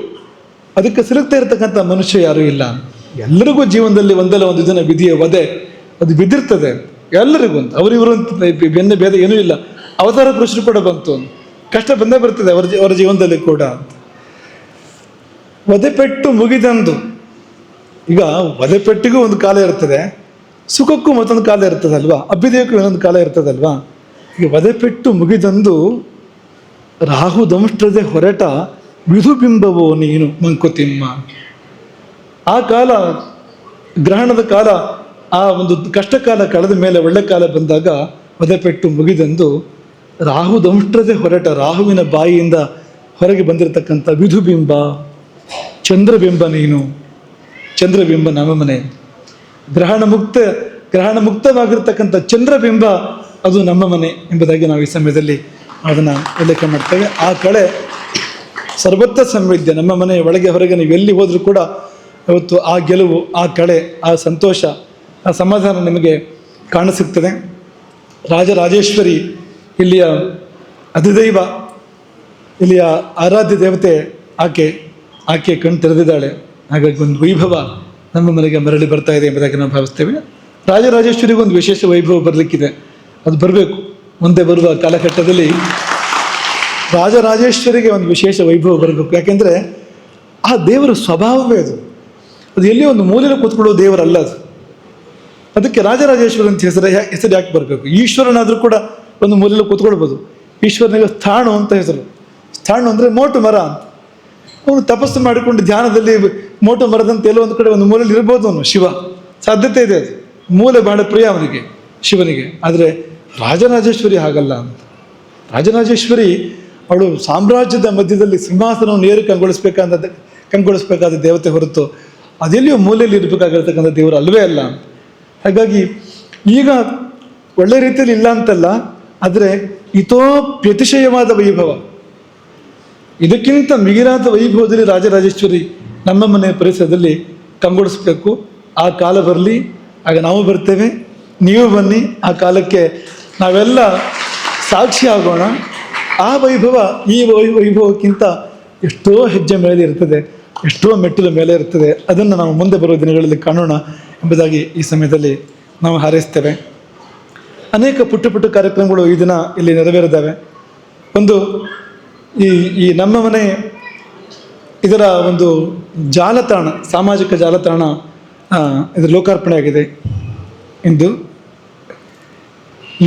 ಅದಕ್ಕೆ ಸಿಲುಕ್ತಾ ಇರತಕ್ಕಂಥ ಮನುಷ್ಯ ಯಾರೂ ಇಲ್ಲ. ಎಲ್ಲರಿಗೂ ಜೀವನದಲ್ಲಿ ಒಂದಲ್ಲ ಒಂದು ದಿನ ವಿಧಿಯ ಒದೆ ಅದು ಬಿದ್ದಿರ್ತದೆ ಎಲ್ಲರಿಗೂ ಅಂತ. ಅವರಿವರು ಬೆನ್ನ ಭೇದ ಏನೂ ಇಲ್ಲ. ಅವತಾರ ಪುರುಷರು ಕೂಡ ಬಂತು, ಕಷ್ಟ ಬಂದೇ ಬರ್ತದೆ ಅವರ ಜೀವನದಲ್ಲಿ ಕೂಡ ಅಂತ. ಒದೆಪೆಟ್ಟು ಮುಗಿದಂದು, ಈಗ ಒದೆಪೆಟ್ಟಿಗೂ ಒಂದು ಕಾಲ ಇರ್ತದೆ, ಸುಖಕ್ಕೂ ಮತ್ತೊಂದು ಕಾಲ ಇರ್ತದಲ್ವಾ, ಅಭ್ಯುದಯಕ್ಕೂ ಇನ್ನೊಂದು ಕಾಲ ಇರ್ತದಲ್ವಾ. ಈಗ ಒದೆಪೆಟ್ಟು ಮುಗಿದಂದು ರಾಹು ದಂಷ್ಟ್ರದೆ ಹೊರಟ ವಿಧುಬಿಂಬವೋ ನೀನು ಮಂಕುತಿಮ್ಮ. ಆ ಕಾಲ, ಗ್ರಹಣದ ಕಾಲ, ಆ ಒಂದು ಕಷ್ಟ ಕಾಲ ಕಳೆದ ಮೇಲೆ ಒಳ್ಳೆ ಕಾಲ ಬಂದಾಗ ಒದೆಪೆಟ್ಟು ಮುಗಿದಂದು ರಾಹು ದಂಷ್ಟ್ರದೆ ಹೊರಟ, ರಾಹುವಿನ ಬಾಯಿಯಿಂದ ಹೊರಗೆ ಬಂದಿರತಕ್ಕಂಥ ವಿಧುಬಿಂಬ, ಚಂದ್ರಬಿಂಬ ನೀನು. ಚಂದ್ರಬಿಂಬ ನಮ್ಮ ಮನೆ. ಗ್ರಹಣ ಮುಕ್ತವಾಗಿರ್ತಕ್ಕಂಥ ಚಂದ್ರಬಿಂಬ ಅದು ನಮ್ಮ ಮನೆ ಎಂಬುದಾಗಿ ನಾವು ಈ ಸಮಯದಲ್ಲಿ ಅದನ್ನು ಉಲ್ಲೇಖ ಮಾಡ್ತೇವೆ. ಆ ಕಳೆ ಸರ್ವತ್ರ ಸಂವೇದ್ಯ. ನಮ್ಮ ಮನೆಯ ಒಳಗೆ ಹೊರಗೆ ನೀವು ಎಲ್ಲಿ ಹೋದರೂ ಕೂಡ ಇವತ್ತು ಆ ಗೆಲುವು, ಆ ಕಳೆ, ಆ ಸಂತೋಷ, ಆ ಸಮಾಧಾನ ನಿಮಗೆ ಕಾಣಸಿಗ್ತದೆ. ರಾಜರಾಜೇಶ್ವರಿ ಇಲ್ಲಿಯ ಅಧಿದೈವ, ಇಲ್ಲಿಯ ಆರಾಧ್ಯ ದೇವತೆ ಆಕೆ ಕಣ್ಣು ತೆರೆದಿದ್ದಾಳೆ. ಹಾಗಾಗಿ ಒಂದು ವೈಭವ ನಮ್ಮ ಮನೆಗೆ ಮರಳಿ ಬರ್ತಾ ಇದೆ ಎಂಬುದಾಗಿ ನಾವು ಭಾವಿಸ್ತೇವೆ. ರಾಜರಾಜೇಶ್ವರಿಗೆ ಒಂದು ವಿಶೇಷ ವೈಭವ ಬರಲಿಕ್ಕಿದೆ, ಅದು ಬರಬೇಕು. ಮುಂದೆ ಬರುವ ಕಾಲಘಟ್ಟದಲ್ಲಿ ರಾಜರಾಜೇಶ್ವರಿಗೆ ಒಂದು ವಿಶೇಷ ವೈಭವ ಬರಬೇಕು. ಯಾಕೆಂದರೆ ಆ ದೇವರ ಸ್ವಭಾವವೇ ಅದು ಎಲ್ಲಿ ಒಂದು ಮೂಲೆಯಲ್ಲಿ ಕೂತ್ಕೊಳ್ಳೋ ದೇವರಲ್ಲ ಅದು. ಅದಕ್ಕೆ ರಾಜರಾಜೇಶ್ವರ ಅಂತ ಹೆಸರು ಯಾಕೆ ಬರಬೇಕು? ಈಶ್ವರನಾದರೂ ಕೂಡ ಒಂದು ಮೂಲೆಯಲ್ಲಿ ಕೂತ್ಕೊಳ್ಬೋದು. ಈಶ್ವರನಿಗೆ ಸ್ಥಾಣು ಅಂತ ಹೆಸರು. ಸ್ಥಾಣು ಅಂದರೆ ಮೋಟು ಮರ ಅಂತ. ಅವನು ತಪಸ್ಸು ಮಾಡಿಕೊಂಡು ಧ್ಯಾನದಲ್ಲಿ ಮೋಟು ಮರದಂತೆ ಎಲ್ಲೋ ಒಂದು ಕಡೆ ಒಂದು ಮೂಲೆಯಲ್ಲಿ ಇರ್ಬೋದು ಅವನು ಶಿವ, ಸಾಧ್ಯತೆ ಇದೆ ಅದು. ಮೂಲೆ ಬಹಳ ಪ್ರಿಯ ಅವನಿಗೆ, ಶಿವನಿಗೆ. ಆದರೆ ರಾಜರಾಜೇಶ್ವರಿ ಹಾಗಲ್ಲ ಅಂತ. ರಾಜರಾಜೇಶ್ವರಿ ಅವಳು ಸಾಮ್ರಾಜ್ಯದ ಮಧ್ಯದಲ್ಲಿ ಸಿಂಹಾಸನವನ್ನು ಏರಿ ಕಂಗೊಳಿಸ್ಬೇಕಾದ ದೇವತೆ ಹೊರತು ಅದೆಲ್ಲಿಯೂ ಮೂಲೆಯಲ್ಲಿ ಇರಬೇಕಾಗಿರ್ತಕ್ಕಂಥ ದೇವರು ಅಲ್ವೇ ಅಲ್ಲ. ಹಾಗಾಗಿ ಈಗ ಒಳ್ಳೆ ರೀತಿಯಲ್ಲಿ ಇಲ್ಲ ಅಂತಲ್ಲ, ಆದರೆ ಇತೋಪ್ಯತಿಶಯವಾದ ವೈಭವ, ಇದಕ್ಕಿಂತ ಮಿಗಿಲಾದ ವೈಭವದಲ್ಲಿ ರಾಜರಾಜೇಶ್ವರಿ ನಮ್ಮ ಮನೆಯ ಪರಿಸರದಲ್ಲಿ ಕಂಗೊಳಿಸ್ಬೇಕು. ಆ ಕಾಲ ಬರಲಿ, ಆಗ ನಾವು ಬರ್ತೇವೆ, ನೀವು ಬನ್ನಿ, ಆ ಕಾಲಕ್ಕೆ ನಾವೆಲ್ಲ ಸಾಕ್ಷಿ ಆಗೋಣ. ಆ ವೈಭವ ಈ ವೈಭವಕ್ಕಿಂತ ಎಷ್ಟೋ ಹೆಜ್ಜೆ ಮೇಲೆ ಇರ್ತದೆ, ಎಷ್ಟೋ ಮೆಟ್ಟಿಲ ಮೇಲೆ ಇರ್ತದೆ. ಅದನ್ನು ನಾವು ಮುಂದೆ ಬರುವ ದಿನಗಳಲ್ಲಿ ಕಾಣೋಣ ಎಂಬುದಾಗಿ ಈ ಸಮಯದಲ್ಲಿ ನಾವು ಹಾರೈಸ್ತೇವೆ. ಅನೇಕ ಪುಟ್ಟ ಪುಟ್ಟ ಕಾರ್ಯಕ್ರಮಗಳು ಈ ದಿನ ಇಲ್ಲಿ ನೆರವೇರಿದ್ದಾವೆ. ಒಂದು ಈ ನಮ್ಮ ಮನೆ ಇದರ ಒಂದು ಜಾಲತಾಣ, ಸಾಮಾಜಿಕ ಜಾಲತಾಣ ಇದರ ಲೋಕಾರ್ಪಣೆ ಆಗಿದೆ. ಇಂದು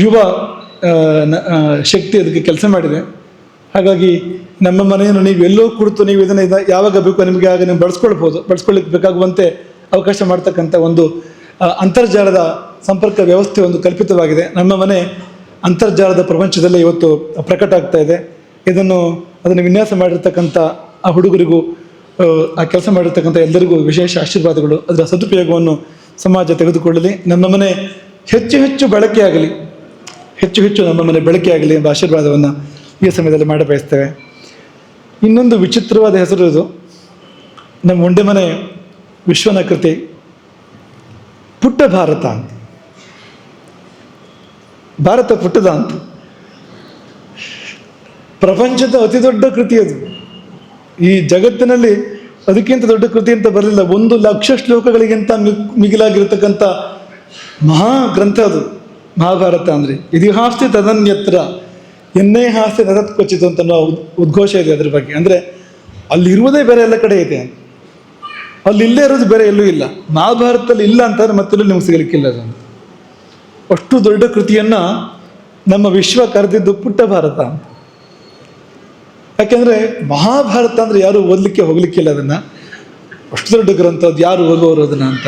ಯುವ ಶಕ್ತಿ ಅದಕ್ಕೆ ಕೆಲಸ ಮಾಡಿದೆ. ಹಾಗಾಗಿ ನಮ್ಮ ಮನೆಯನ್ನು ನೀವು ಎಲ್ಲೋ ಕುರಿತು ನೀವು ಇದನ್ನು ಯಾವಾಗ ಬೇಕೋ ನಿಮಗೆ ಆಗ ನೀವು ಬಳಸ್ಕೊಳ್ಳಿಕ್ಕೆ ಬೇಕಾಗುವಂತೆ ಅವಕಾಶ ಮಾಡ್ತಕ್ಕಂಥ ಒಂದು ಅಂತರ್ಜಾಲದ ಸಂಪರ್ಕ ವ್ಯವಸ್ಥೆ ಒಂದು ಕಲ್ಪಿತವಾಗಿದೆ. ನಮ್ಮ ಮನೆ ಅಂತರ್ಜಾಲದ ಪ್ರಪಂಚದಲ್ಲೇ ಇವತ್ತು ಪ್ರಕಟ ಆಗ್ತಾ ಇದೆ. ಅದನ್ನು ವಿನ್ಯಾಸ ಮಾಡಿರ್ತಕ್ಕಂಥ ಆ ಹುಡುಗರಿಗೂ ಆ ಕೆಲಸ ಮಾಡಿರ್ತಕ್ಕಂಥ ಎಲ್ಲರಿಗೂ ವಿಶೇಷ ಆಶೀರ್ವಾದಗಳು. ಅದರ ಸದುಪಯೋಗವನ್ನು ಸಮಾಜ ತೆಗೆದುಕೊಳ್ಳಲಿ. ನಮ್ಮ ಮನೆ ಹೆಚ್ಚು ಹೆಚ್ಚು ಬಳಕೆಯಾಗಲಿ, ಹೆಚ್ಚು ಹೆಚ್ಚು ನಮ್ಮ ಮನೆ ಬಳಕೆಯಾಗಲಿ ಎಂಬ ಆಶೀರ್ವಾದವನ್ನು ಈ ಸಮಯದಲ್ಲಿ ಮಾಡಿ ಬಯಸ್ತೇವೆ. ಇನ್ನೊಂದು ವಿಚಿತ್ರವಾದ ಹೆಸರು ಇದು. ನಮ್ಮ ಉಂಡೆ ಮನೆ ವಿಶ್ವನ ಕೃತಿ ಪುಟ್ಟ ಭಾರತ ಅಂತ. ಭಾರತ ಪುಟ್ಟದ ಅಂತ. ಪ್ರಪಂಚದ ಅತಿ ದೊಡ್ಡ ಕೃತಿ ಅದು. ಈ ಜಗತ್ತಿನಲ್ಲಿ ಅದಕ್ಕಿಂತ ದೊಡ್ಡ ಕೃತಿ ಅಂತ ಬರಲಿಲ್ಲ. 1,00,000 ಶ್ಲೋಕಗಳಿಗಿಂತ ಮಿಗಿಲಾಗಿರ್ತಕ್ಕಂಥ ಮಹಾ ಗ್ರಂಥ ಅದು ಮಹಾಭಾರತ ಅಂದರೆ. ಇತಿಹಾಸ ತದನ್ಯತ್ರ ಎನ್ನೇ ಹಾಸ್ಯ ನರತ್ ಕ್ವಚಿತ್ ಅಂತ ಉದ್ಘೋಷ ಇದೆ ಅದ್ರ ಬಗ್ಗೆ. ಅಂದರೆ ಅಲ್ಲಿರುವುದೇ ಬೇರೆ ಎಲ್ಲ ಕಡೆ ಇದೆ, ಅಲ್ಲಿ ಇಲ್ಲೇ ಇರೋದು ಬೇರೆ ಎಲ್ಲೂ ಇಲ್ಲ. ಮಹಾಭಾರತದಲ್ಲಿ ಇಲ್ಲ ಅಂತಂದ್ರೆ ಮತ್ತೆಲ್ಲೂ ನಿಮ್ಗೆ ಸಿಗಲಿಕ್ಕಿಲ್ಲ ಅದನ್ನು. ಅಷ್ಟು ದೊಡ್ಡ ಕೃತಿಯನ್ನು ನಮ್ಮ ವಿಶ್ವ ಕರೆದಿದ್ದು ಪುಟ್ಟ ಭಾರತ ಅಂತ. ಯಾಕೆಂದರೆ ಮಹಾಭಾರತ ಅಂದರೆ ಯಾರು ಓದಲಿಕ್ಕೆ ಹೋಗ್ಲಿಕ್ಕಿಲ್ಲ ಅದನ್ನು. ಅಷ್ಟು ದೊಡ್ಡ ಗ್ರಂಥ, ಅದು ಯಾರು ಓದುವವರು ಅದನ್ನು ಅಂತ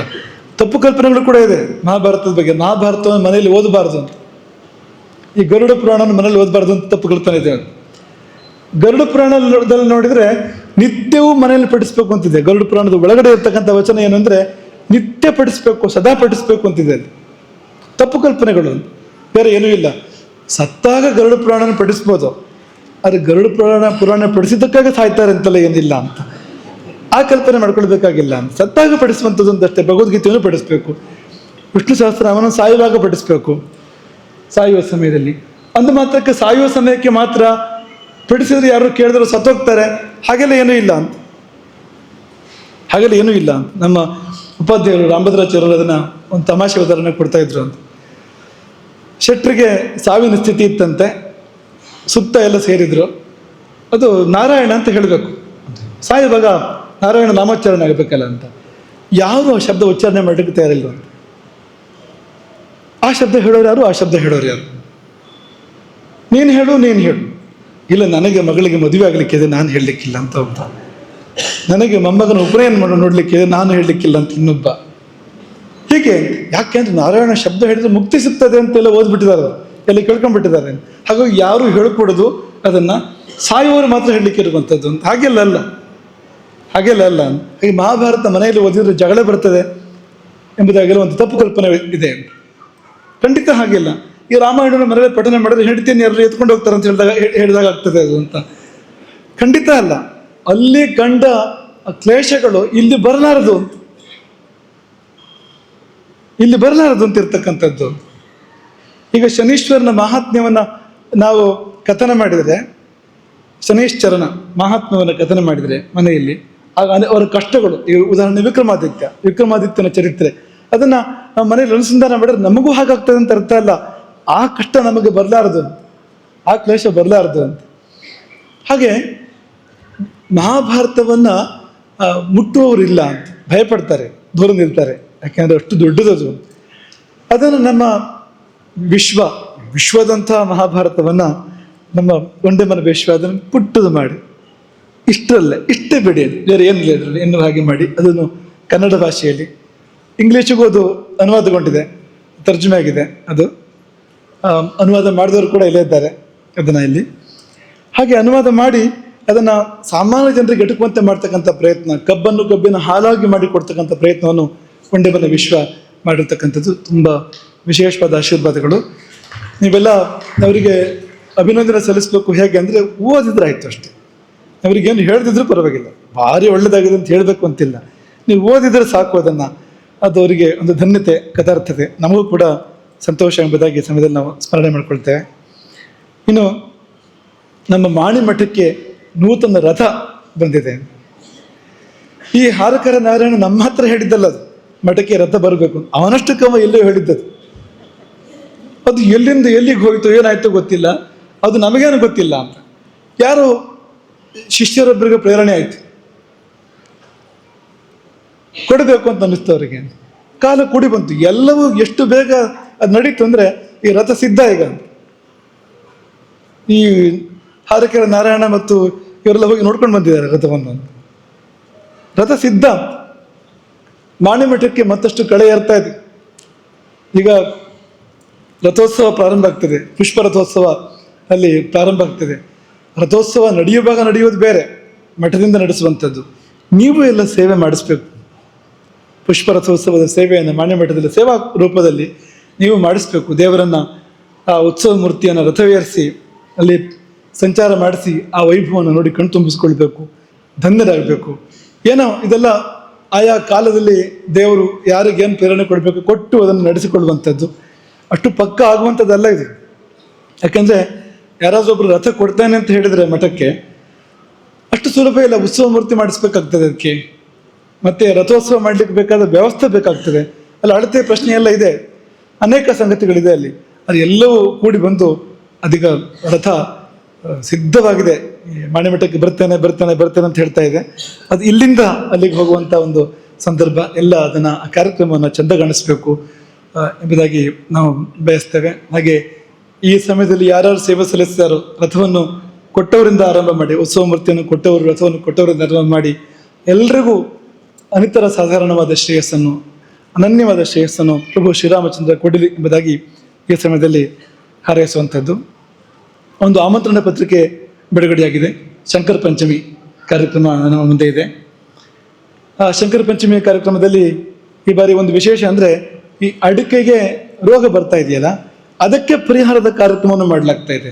ತಪ್ಪು ಕಲ್ಪನೆಗಳು ಕೂಡ ಇದೆ ಮಹಾಭಾರತದ ಬಗ್ಗೆ. ಮಹಾಭಾರತವನ್ನು ಮನೆಯಲ್ಲಿ ಓದಬಾರ್ದು ಅಂತ, ಈ ಗರುಡ ಪುರಾಣವನ್ನು ಮನೇಲಿ ಓದಬಾರ್ದು ಅಂತ ತಪ್ಪು ಕಲ್ಪನೆ ಇದೆ. ಗರುಡ ಪುರಾಣದಲ್ಲಿ ನೋಡಿದರೆ ನಿತ್ಯವೂ ಮನೆಯಲ್ಲಿ ಪಠಿಸ್ಬೇಕು ಅಂತಿದೆ. ಗರುಡ ಪುರಾಣದ ಒಳಗಡೆ ಇರ್ತಕ್ಕಂಥ ವಚನ ಏನಂದರೆ ನಿತ್ಯ ಪಠಿಸ್ಬೇಕು, ಸದಾ ಪಠಿಸ್ಬೇಕು ಅಂತಿದೆ. ಅಲ್ಲಿ ತಪ್ಪು ಕಲ್ಪನೆಗಳು, ಬೇರೆ ಏನೂ ಇಲ್ಲ. ಸತ್ತಾಗ ಗರುಡ ಪುರಾಣನ ಪಠಿಸ್ಬೋದು, ಆದರೆ ಗರುಡ ಪುರಾಣ ಪಡಿಸಿದ್ದಕ್ಕಾಗಿ ಸಾಯ್ತಾರೆ ಅಂತಲ್ಲ ಏನಿಲ್ಲ ಅಂತ ಆ ಕಲ್ಪನೆ ಮಾಡ್ಕೊಳ್ಬೇಕಾಗಿಲ್ಲ ಅಂತ. ಸತ್ತಾಗ ಪಡಿಸುವಂಥದ್ದು ಅಂತಷ್ಟೇ. ಭಗವದ್ಗೀತೆಯನ್ನು ಪಡಿಸ್ಬೇಕು, ವಿಷ್ಣು ಸಹಸ್ರನಾಮವನ್ನು ಸಾಯುವಾಗ ಪಠಿಸ್ಬೇಕು, ಸಾಯುವ ಸಮಯದಲ್ಲಿ. ಅಂದು ಮಾತ್ರಕ್ಕೆ ಸಾಯುವ ಸಮಯಕ್ಕೆ ಮಾತ್ರ ಪಡಿಸಿದ್ರೆ ಯಾರು ಕೇಳಿದ್ರು ಸತ್ತೋಗ್ತಾರೆ, ಹಾಗೆಲ್ಲ ಏನೂ ಇಲ್ಲ ಅಂತ. ಹಾಗೆಲ್ಲ ಏನೂ ಇಲ್ಲ ಅಂತ ನಮ್ಮ ಉಪಾಧ್ಯಾಯರು ರಾಮಭದ್ರಾಚಾರ್ಯರು ಅದನ್ನು ಒಂದು ತಮಾಷೆ ಉದಾಹರಣೆ ಕೊಡ್ತಾ ಇದ್ರು ಅಂತ. ಶೆಟ್ರಿಗೆ ಸಾವಿನ ಸ್ಥಿತಿ ಇತ್ತಂತೆ, ಸುತ್ತ ಎಲ್ಲ ಸೇರಿದ್ರು. ಅದು ನಾರಾಯಣ ಅಂತ ಹೇಳಬೇಕು, ಸಾಯುವಾಗ ನಾರಾಯಣ ನಾಮೋಚ್ಚಾರಣೆ ಆಗಬೇಕಲ್ಲ ಅಂತ. ಯಾರು ಆ ಶಬ್ದ ಉಚ್ಚಾರಣೆ ಮಾಡಲಿಕ್ಕೆ ತಯಾರಿಲ್ಲ ಅಂತ. ಆ ಶಬ್ದ ಹೇಳೋರು ಯಾರು, ಆ ಶಬ್ದ ಹೇಳೋರು ಯಾರು? ನೀನು ಹೇಳು, ನೀನು ಹೇಳು. ಇಲ್ಲ, ನನಗೆ ಮಗಳಿಗೆ ಮದುವೆ ಆಗಲಿಕ್ಕಿದೆ, ನಾನು ಹೇಳಲಿಕ್ಕಿಲ್ಲ ಅಂತ ಒಬ್ಬ. ನನಗೆ ಮೊಮ್ಮಗನ ಉಪನಯನ ನೋಡಲಿಕ್ಕಿದೆ, ನಾನು ಹೇಳಲಿಕ್ಕಿಲ್ಲ ಅಂತ ಇನ್ನೊಬ್ಬ. ಹೀಗೆ ಯಾಕೆ ಅಂದರೆ ನಾರಾಯಣ ಶಬ್ದ ಹೇಳಿದ್ರೆ ಮುಕ್ತಿ ಸಿಗ್ತದೆ ಅಂತೆಲ್ಲ ಓದ್ಬಿಟ್ಟಿದ್ದಾರೆ, ಎಲ್ಲ ಕೇಳ್ಕೊಂಡ್ಬಿಟ್ಟಿದ್ದಾರೆ. ಹಾಗಾಗಿ ಯಾರು ಹೇಳ್ಕೊಡೋದು ಅದನ್ನು ಸಾಯುವವರು ಮಾತ್ರ ಹೇಳಲಿಕ್ಕೆ ಇರುವಂಥದ್ದು ಅಂತ. ಹಾಗೆಲ್ಲ ಅಲ್ಲ ಅಂತ. ಈ ಮಹಾಭಾರತ ಮನೆಯಲ್ಲಿ ಓದಿದ್ರೆ ಜಗಳ ಬರ್ತದೆ ಎಂಬುದಾಗೆಲ್ಲ ಒಂದು ತಪ್ಪು ಕಲ್ಪನೆ ಇದೆ. ಖಂಡಿತ ಹಾಗಿಲ್ಲ. ಈ ರಾಮಾಯಣನ ಮನೆಯಲ್ಲಿ ಪಠನೆ ಮಾಡಿದ್ರೆ ಹೆಂಡತಿಯನ್ನು ಯಾರು ಎತ್ಕೊಂಡು ಹೋಗ್ತಾರೆ ಅಂತ ಹೇಳಿದಾಗ ಆಗ್ತದೆ ಅದು ಅಂತ. ಖಂಡಿತ ಅಲ್ಲ. ಅಲ್ಲಿ ಕಂಡ ಕ್ಲೇಶಗಳು ಇಲ್ಲಿ ಬರಲಾರದು ಅಂತ ಇರ್ತಕ್ಕಂಥದ್ದು. ಈಗ ಶನೀಶ್ವರನ ಮಹಾತ್ಮ್ಯವನ್ನು ನಾವು ಕಥನ ಮಾಡಿದರೆ, ಶನೀಶ್ಚರನ ಮಹಾತ್ಮ್ಯವನ್ನು ಕಥನ ಮಾಡಿದರೆ ಮನೆಯಲ್ಲಿ, ಆಗ ಅವರ ಕಷ್ಟಗಳು, ಈಗ ಉದಾಹರಣೆ ವಿಕ್ರಮಾದಿತ್ಯನ ಚರಿತ್ರೆ, ಅದನ್ನು ನಾವು ಮನೆಯಲ್ಲಿ ಅನುಸಂಧಾನ ಮಾಡಿದ್ರೆ ನಮಗೂ ಹಾಗಾಗ್ತದೆ ಅಂತ ಅರ್ಥ ಅಲ್ಲ. ಆ ಕಷ್ಟ ನಮಗೆ ಬರಲಾರದು, ಆ ಕ್ಲೇಶ ಬರಲಾರದು ಅಂತ. ಹಾಗೆ ಮಹಾಭಾರತವನ್ನು ಮುಟ್ಟುವವರು ಇಲ್ಲ ಅಂತ ಭಯಪಡ್ತಾರೆ, ದೂರ ನಿಲ್ತಾರೆ. ಯಾಕೆಂದರೆ ಅಷ್ಟು ದೊಡ್ಡದದು. ಅದನ್ನು ನಮ್ಮ ವಿಶ್ವದಂತಹ ಮಹಾಭಾರತವನ್ನು ನಮ್ಮ ಒಂಡೆಮನ ವಿಶ್ವ ಅದನ್ನು ಪುಟ್ಟದು ಮಾಡಿ ಇಷ್ಟೇ ಬಿಡಿ, ಅದು ಬೇರೆ ಏನಿಲ್ಲ ಇದರಲ್ಲಿ. ಇನ್ನೂ ಹಾಗೆ ಮಾಡಿ ಅದನ್ನು ಕನ್ನಡ ಭಾಷೆಯಲ್ಲಿ, ಇಂಗ್ಲೀಷಿಗೂ ಅದು ಅನುವಾದಗೊಂಡಿದೆ, ತರ್ಜುಮೆ ಆಗಿದೆ. ಅದು ಅನುವಾದ ಮಾಡಿದವರು ಕೂಡ ಇಲ್ಲೇ ಇದ್ದಾರೆ ಅದನ್ನು ಇಲ್ಲಿ. ಹಾಗೆ ಅನುವಾದ ಮಾಡಿ ಅದನ್ನು ಸಾಮಾನ್ಯ ಜನರಿಗೆ ಎಟುಕುವಂತೆ ಮಾಡ್ತಕ್ಕಂಥ ಪ್ರಯತ್ನ, ಕಬ್ಬಿನ ಹಾಲಾಗಿ ಮಾಡಿ ಕೊಡ್ತಕ್ಕಂಥ ಪ್ರಯತ್ನವನ್ನು ಕೊಂಡೆಬಲ್ಲ ವಿಶ್ವ ಮಾಡಿರ್ತಕ್ಕಂಥದ್ದು ತುಂಬ ವಿಶೇಷವಾದ ಆಶೀರ್ವಾದಗಳು. ನೀವೆಲ್ಲ ಅವರಿಗೆ ಅಭಿನಂದನೆ ಸಲ್ಲಿಸಬೇಕು. ಹೇಗೆ ಅಂದರೆ ಓದಿದ್ರೆ ಆಯಿತು ಅಷ್ಟೇ, ಅವರಿಗೇನು ಹೇಳ್ದಿದ್ರು ಪರವಾಗಿಲ್ಲ, ಭಾರಿ ಒಳ್ಳೆಯದಾಗಿದೆ ಅಂತ ಹೇಳಬೇಕು ಅಂತಿಲ್ಲ. ನೀವು ಓದಿದರೆ ಸಾಕು ಅದನ್ನು, ಅದು ಅವರಿಗೆ ಒಂದು ಧನ್ಯತೆ, ಕಥಾರ್ಥತೆ, ನಮಗೂ ಕೂಡ ಸಂತೋಷ ಎಂಬುದಾಗಿ ಈ ಸಮಯದಲ್ಲಿ ನಾವು ಸ್ಮರಣೆ ಮಾಡ್ಕೊಳ್ತೇವೆ. ಇನ್ನು ನಮ್ಮ ಮಾಣಿ ಮಠಕ್ಕೆ ನೂತನ ರಥ ಬಂದಿದೆ. ಈ ಹಾರಕರ ನಾರಾಯಣ ನಮ್ಮ ಹತ್ರ ಹೇಳಿದ್ದಲ್ಲ, ಅದು ಮಠಕ್ಕೆ ರಥ ಬರಬೇಕು, ಅವನಷ್ಟಕ್ಕವ ಎಲ್ಲೋ ಹೇಳಿದ್ದದು. ಅದು ಎಲ್ಲಿಂದ ಎಲ್ಲಿಗೆ ಹೋಯಿತು, ಏನಾಯ್ತು ಗೊತ್ತಿಲ್ಲ, ಅದು ನಮಗೇನು ಗೊತ್ತಿಲ್ಲ ಅಂತ. ಯಾರು ಶಿಷ್ಯರೊಬ್ಬರಿಗೆ ಪ್ರೇರಣೆ ಆಯಿತು, ಕೊಡಬೇಕು ಅಂತ ಅನ್ನಿಸ್ತು ಅವರಿಗೆ. ಕಾಲ ಕೂಡಿ ಬಂತು, ಎಲ್ಲವೂ ಎಷ್ಟು ಬೇಗ ಅದು ನಡೀತು ಅಂದರೆ ಈ ರಥ ಸಿದ್ಧ ಈಗ. ಈ ಹಾರಕೆರ ನಾರಾಯಣ ಮತ್ತು ಇವರೆಲ್ಲ ಹೋಗಿ ನೋಡ್ಕೊಂಡು ಬಂದಿದ್ದಾರೆ ರಥವನ್ನು. ರಥ ಸಿದ್ಧ, ಮಾಣಿ ಮಠಕ್ಕೆ ಮತ್ತಷ್ಟು ಕಳೆ ಏರ್ತಾ ಇದೆ. ಈಗ ರಥೋತ್ಸವ ಪ್ರಾರಂಭ ಆಗ್ತದೆ, ಪುಷ್ಪ ರಥೋತ್ಸವ ಅಲ್ಲಿ ಪ್ರಾರಂಭ ಆಗ್ತದೆ. ರಥೋತ್ಸವ ನಡೆಯುವಾಗ ನಡೆಯೋದು ಬೇರೆ, ಮಠದಿಂದ ನಡೆಸುವಂಥದ್ದು. ನೀವು ಎಲ್ಲ ಸೇವೆ ಮಾಡಿಸ್ಬೇಕು. ಪುಷ್ಪ ರಥೋತ್ಸವದ ಸೇವೆಯನ್ನು ಮಾಣಿ ಮಠದಲ್ಲಿ ಸೇವಾ ರೂಪದಲ್ಲಿ ನೀವು ಮಾಡಿಸ್ಬೇಕು. ದೇವರನ್ನು, ಆ ಉತ್ಸವ ಮೂರ್ತಿಯನ್ನು ರಥವೇರಿಸಿ ಅಲ್ಲಿ ಸಂಚಾರ ಮಾಡಿಸಿ ಆ ವೈಭವವನ್ನು ನೋಡಿ ಕಣ್ತುಂಬಿಸ್ಕೊಳ್ಬೇಕು, ಧನ್ಯರಾಗಬೇಕು. ಏನೋ ಇದೆಲ್ಲ ಆಯಾ ಕಾಲದಲ್ಲಿ ದೇವರು ಯಾರಿಗೇನು ಪ್ರೇರಣೆ ಕೊಡಬೇಕು ಕೊಟ್ಟು ಅದನ್ನು ನಡೆಸಿಕೊಳ್ಳುವಂಥದ್ದು. ಅಷ್ಟು ಪಕ್ಕ ಆಗುವಂಥದ್ದಲ್ಲ ಇದು. ಯಾಕೆಂದರೆ ಯಾರಾದ್ರೊಬ್ರು ರಥ ಕೊಡ್ತಾನೆ ಅಂತ ಹೇಳಿದರೆ ಮಠಕ್ಕೆ ಅಷ್ಟು ಸುಲಭ ಇಲ್ಲ. ಉತ್ಸವ ಮೂರ್ತಿ ಮಾಡಿಸ್ಬೇಕಾಗ್ತದೆ, ಅದಕ್ಕೆ ಮತ್ತೆ ರಥೋತ್ಸವ ಮಾಡಲಿಕ್ಕೆ ಬೇಕಾದ ವ್ಯವಸ್ಥೆ ಬೇಕಾಗ್ತದೆ. ಅಲ್ಲಿ ಅಳತೆ ಪ್ರಶ್ನೆ ಎಲ್ಲ ಇದೆ, ಅನೇಕ ಸಂಗತಿಗಳಿದೆ ಅಲ್ಲಿ. ಅದು ಎಲ್ಲವೂ ಕೂಡಿ ಬಂದು ಅದೀಗ ರಥ ಸಿದ್ಧವಾಗಿದೆ. ಮಾಣಿ ಮಠಕ್ಕೆ ಬರ್ತೇನೆ ಅಂತ ಹೇಳ್ತಾ ಇದೆ. ಅದು ಇಲ್ಲಿಂದ ಅಲ್ಲಿಗೆ ಹೋಗುವಂಥ ಒಂದು ಸಂದರ್ಭ. ಎಲ್ಲ ಅದನ್ನು, ಆ ಕಾರ್ಯಕ್ರಮವನ್ನು ಚೆಂದಗಾಣಿಸ್ಬೇಕು ಎಂಬುದಾಗಿ ನಾವು ಬಯಸ್ತೇವೆ. ಹಾಗೆ ಈ ಸಮಯದಲ್ಲಿ ಯಾರ್ಯಾರು ಸೇವೆ ಸಲ್ಲಿಸಿದಾರೋ ರಥವನ್ನು ಕೊಟ್ಟವರಿಂದ ಆರಂಭ ಮಾಡಿ, ಉತ್ಸವ ಮೂರ್ತಿಯನ್ನು ಕೊಟ್ಟವರು, ರಥವನ್ನು ಕೊಟ್ಟವರಿಂದ ಆರಂಭ ಮಾಡಿ ಎಲ್ರಿಗೂ ಅನಿತರ ಸಾಧಾರಣವಾದ ಶ್ರೇಯಸ್ಸನ್ನು, ಅನನ್ಯವಾದ ಶ್ರೇಯಸ್ಸನ್ನು ಪ್ರಭು ಶ್ರೀರಾಮಚಂದ್ರ ಕೊಡಲಿ ಎಂಬುದಾಗಿ ಈ ಸಮಯದಲ್ಲಿ ಹಾರೈಸುವಂಥದ್ದು. ಒಂದು ಆಮಂತ್ರಣ ಪತ್ರಿಕೆ ಬಿಡುಗಡೆಯಾಗಿದೆ. ಶಂಕರ ಪಂಚಮಿ ಕಾರ್ಯಕ್ರಮ ನಮ್ಮ ಮುಂದೆ ಇದೆ. ಆ ಶಂಕರ ಪಂಚಮಿಯ ಕಾರ್ಯಕ್ರಮದಲ್ಲಿ ಈ ಬಾರಿ ಒಂದು ವಿಶೇಷ ಅಂದರೆ, ಈ ಅಡಿಕೆಗೆ ರೋಗ ಬರ್ತಾ ಇದೆಯಲ್ಲ, ಅದಕ್ಕೆ ಪರಿಹಾರದ ಕಾರ್ಯಕ್ರಮವನ್ನು ಮಾಡಲಾಗ್ತಾ ಇದೆ.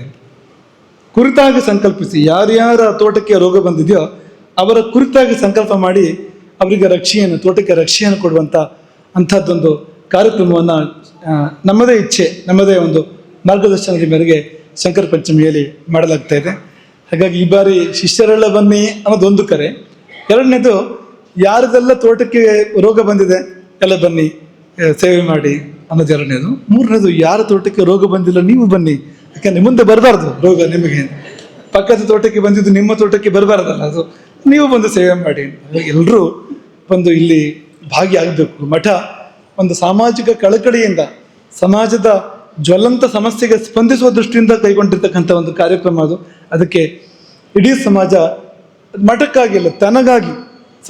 ಕುರಿತಾಗಿ ಸಂಕಲ್ಪಿಸಿ, ಯಾರ್ಯಾರ ತೋಟಕ್ಕೆ ರೋಗ ಬಂದಿದೆಯೋ ಅವರ ಕುರಿತಾಗಿ ಸಂಕಲ್ಪ ಮಾಡಿ ಅವರಿಗೆ ರಕ್ಷೆಯನ್ನು, ತೋಟಕ್ಕೆ ರಕ್ಷೆಯನ್ನು ಕೊಡುವಂಥ ಅಂಥದ್ದೊಂದು ಕಾರ್ಯಕ್ರಮವನ್ನು ನಮ್ಮದೇ ಇಚ್ಛೆ, ನಮ್ಮದೇ ಒಂದು ಮಾರ್ಗದರ್ಶನದ ಮೇರೆಗೆ ಶಂಕರ ಪಂಚಮಿಯಲ್ಲಿ ಮಾಡಲಾಗ್ತಾ ಇದೆ. ಹಾಗಾಗಿ ಈ ಬಾರಿ ಶಿಷ್ಯರೆಲ್ಲ ಬನ್ನಿ ಅನ್ನೋದೊಂದು ಕರೆ. ಎರಡನೇದು, ಯಾರದೆಲ್ಲ ತೋಟಕ್ಕೆ ರೋಗ ಬಂದಿದೆ ಎಲ್ಲ ಬನ್ನಿ ಸೇವೆ ಮಾಡಿ ಅನ್ನೋದು ಎರಡನೇದು. ಮೂರನೇದು, ಯಾರ ತೋಟಕ್ಕೆ ರೋಗ ಬಂದಿಲ್ಲ ನೀವು ಬನ್ನಿ, ಯಾಕಂದ್ರೆ ಮುಂದೆ ಬರಬಾರ್ದು ರೋಗ ನಿಮಗೆ. ಪಕ್ಕದ ತೋಟಕ್ಕೆ ಬಂದಿದ್ದು ನಿಮ್ಮ ತೋಟಕ್ಕೆ ಬರಬಾರ್ದಲ್ಲ, ಅದು ನೀವು ಬಂದು ಸೇವೆ ಮಾಡಿ. ಎಲ್ಲರೂ ಬಂದು ಇಲ್ಲಿ ಭಾಗಿಯಾಗಬೇಕು. ಮಠ ಒಂದು ಸಾಮಾಜಿಕ ಕಳಕಳಿಯಿಂದ, ಸಮಾಜದ ಜ್ವಲಂತ ಸಮಸ್ಯೆಗೆ ಸ್ಪಂದಿಸುವ ದೃಷ್ಟಿಯಿಂದ ಕೈಗೊಂಡಿರ್ತಕ್ಕಂಥ ಒಂದು ಕಾರ್ಯಕ್ರಮ ಅದು. ಅದಕ್ಕೆ ಇಡೀ ಸಮಾಜ, ಮಠಕ್ಕಾಗಿಲ್ಲ ತನಗಾಗಿ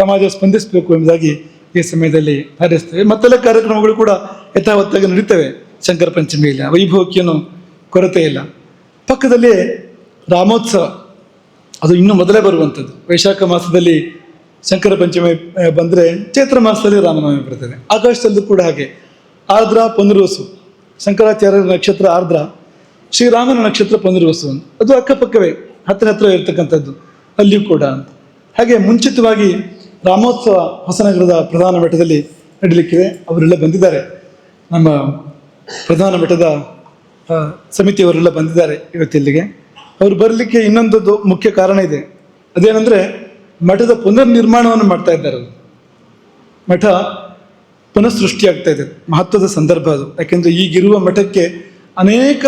ಸಮಾಜ ಸ್ಪಂದಿಸಬೇಕು ಎಂಬುದಾಗಿ ಈ ಸಮಯದಲ್ಲಿ ಹಾರೈಸ್ತೇವೆ. ಮತ್ತೆಲ್ಲ ಕಾರ್ಯಕ್ರಮಗಳು ಕೂಡ ಯಥಾವತ್ತಾಗಿ ನಡೀತವೆ ಶಂಕರ ಪಂಚಮಿಯಲ್ಲಿ, ವೈಭವಕ್ಕೇನು ಕೊರತೆ ಇಲ್ಲ. ಪಕ್ಕದಲ್ಲಿ ರಾಮೋತ್ಸವ, ಅದು ಇನ್ನೂ ಮೊದಲೇ ಬರುವಂಥದ್ದು. ವೈಶಾಖ ಮಾಸದಲ್ಲಿ ಶಂಕರ ಪಂಚಮಿ ಬಂದರೆ ಚೈತ್ರ ಮಾಸದಲ್ಲಿ ರಾಮನವಮಿ ಬರ್ತದೆ. ಆಗಸ್ಟಲ್ಲೂ ಕೂಡ ಹಾಗೆ ಆರ್ದ್ರ ಪುನರ್ವಸು, ಶಂಕರಾಚಾರ್ಯರ ನಕ್ಷತ್ರ ಆರ್ದ್ರ, ಶ್ರೀರಾಮನ ನಕ್ಷತ್ರ ಪುನರ್ವಸು, ಅದು ಅಕ್ಕಪಕ್ಕವೇ ಹತ್ತಿರ ಇರ್ತಕ್ಕಂಥದ್ದು ಅಲ್ಲಿಯೂ ಕೂಡ ಅಂತ. ಹಾಗೆ ಮುಂಚಿತವಾಗಿ ರಾಮೋತ್ಸವ ಹೊಸನಗರದ ಪ್ರಧಾನ ಮಠದಲ್ಲಿ ನಡೀಲಿಕ್ಕಿದೆ. ಅವರೆಲ್ಲ ಬಂದಿದ್ದಾರೆ, ನಮ್ಮ ಪ್ರಧಾನ ಮಠದ ಸಮಿತಿಯವರೆಲ್ಲ ಬಂದಿದ್ದಾರೆ ಇವತ್ತಿಲ್ಲಿಗೆ. ಅವರು ಬರಲಿಕ್ಕೆ ಇನ್ನೊಂದು ಮುಖ್ಯ ಕಾರಣ ಇದೆ. ಅದೇನೆಂದರೆ, ಮಠದ ಪುನರ್ ನಿರ್ಮಾಣವನ್ನು ಮಾಡ್ತಾ ಇದ್ದಾರೆ. ಮಠ ಪುನಃ ಸೃಷ್ಟಿಯಾಗ್ತಾ ಇದೆ, ಮಹತ್ವದ ಸಂದರ್ಭ ಅದು. ಯಾಕೆಂದರೆ ಈಗಿರುವ ಮಠಕ್ಕೆ ಅನೇಕ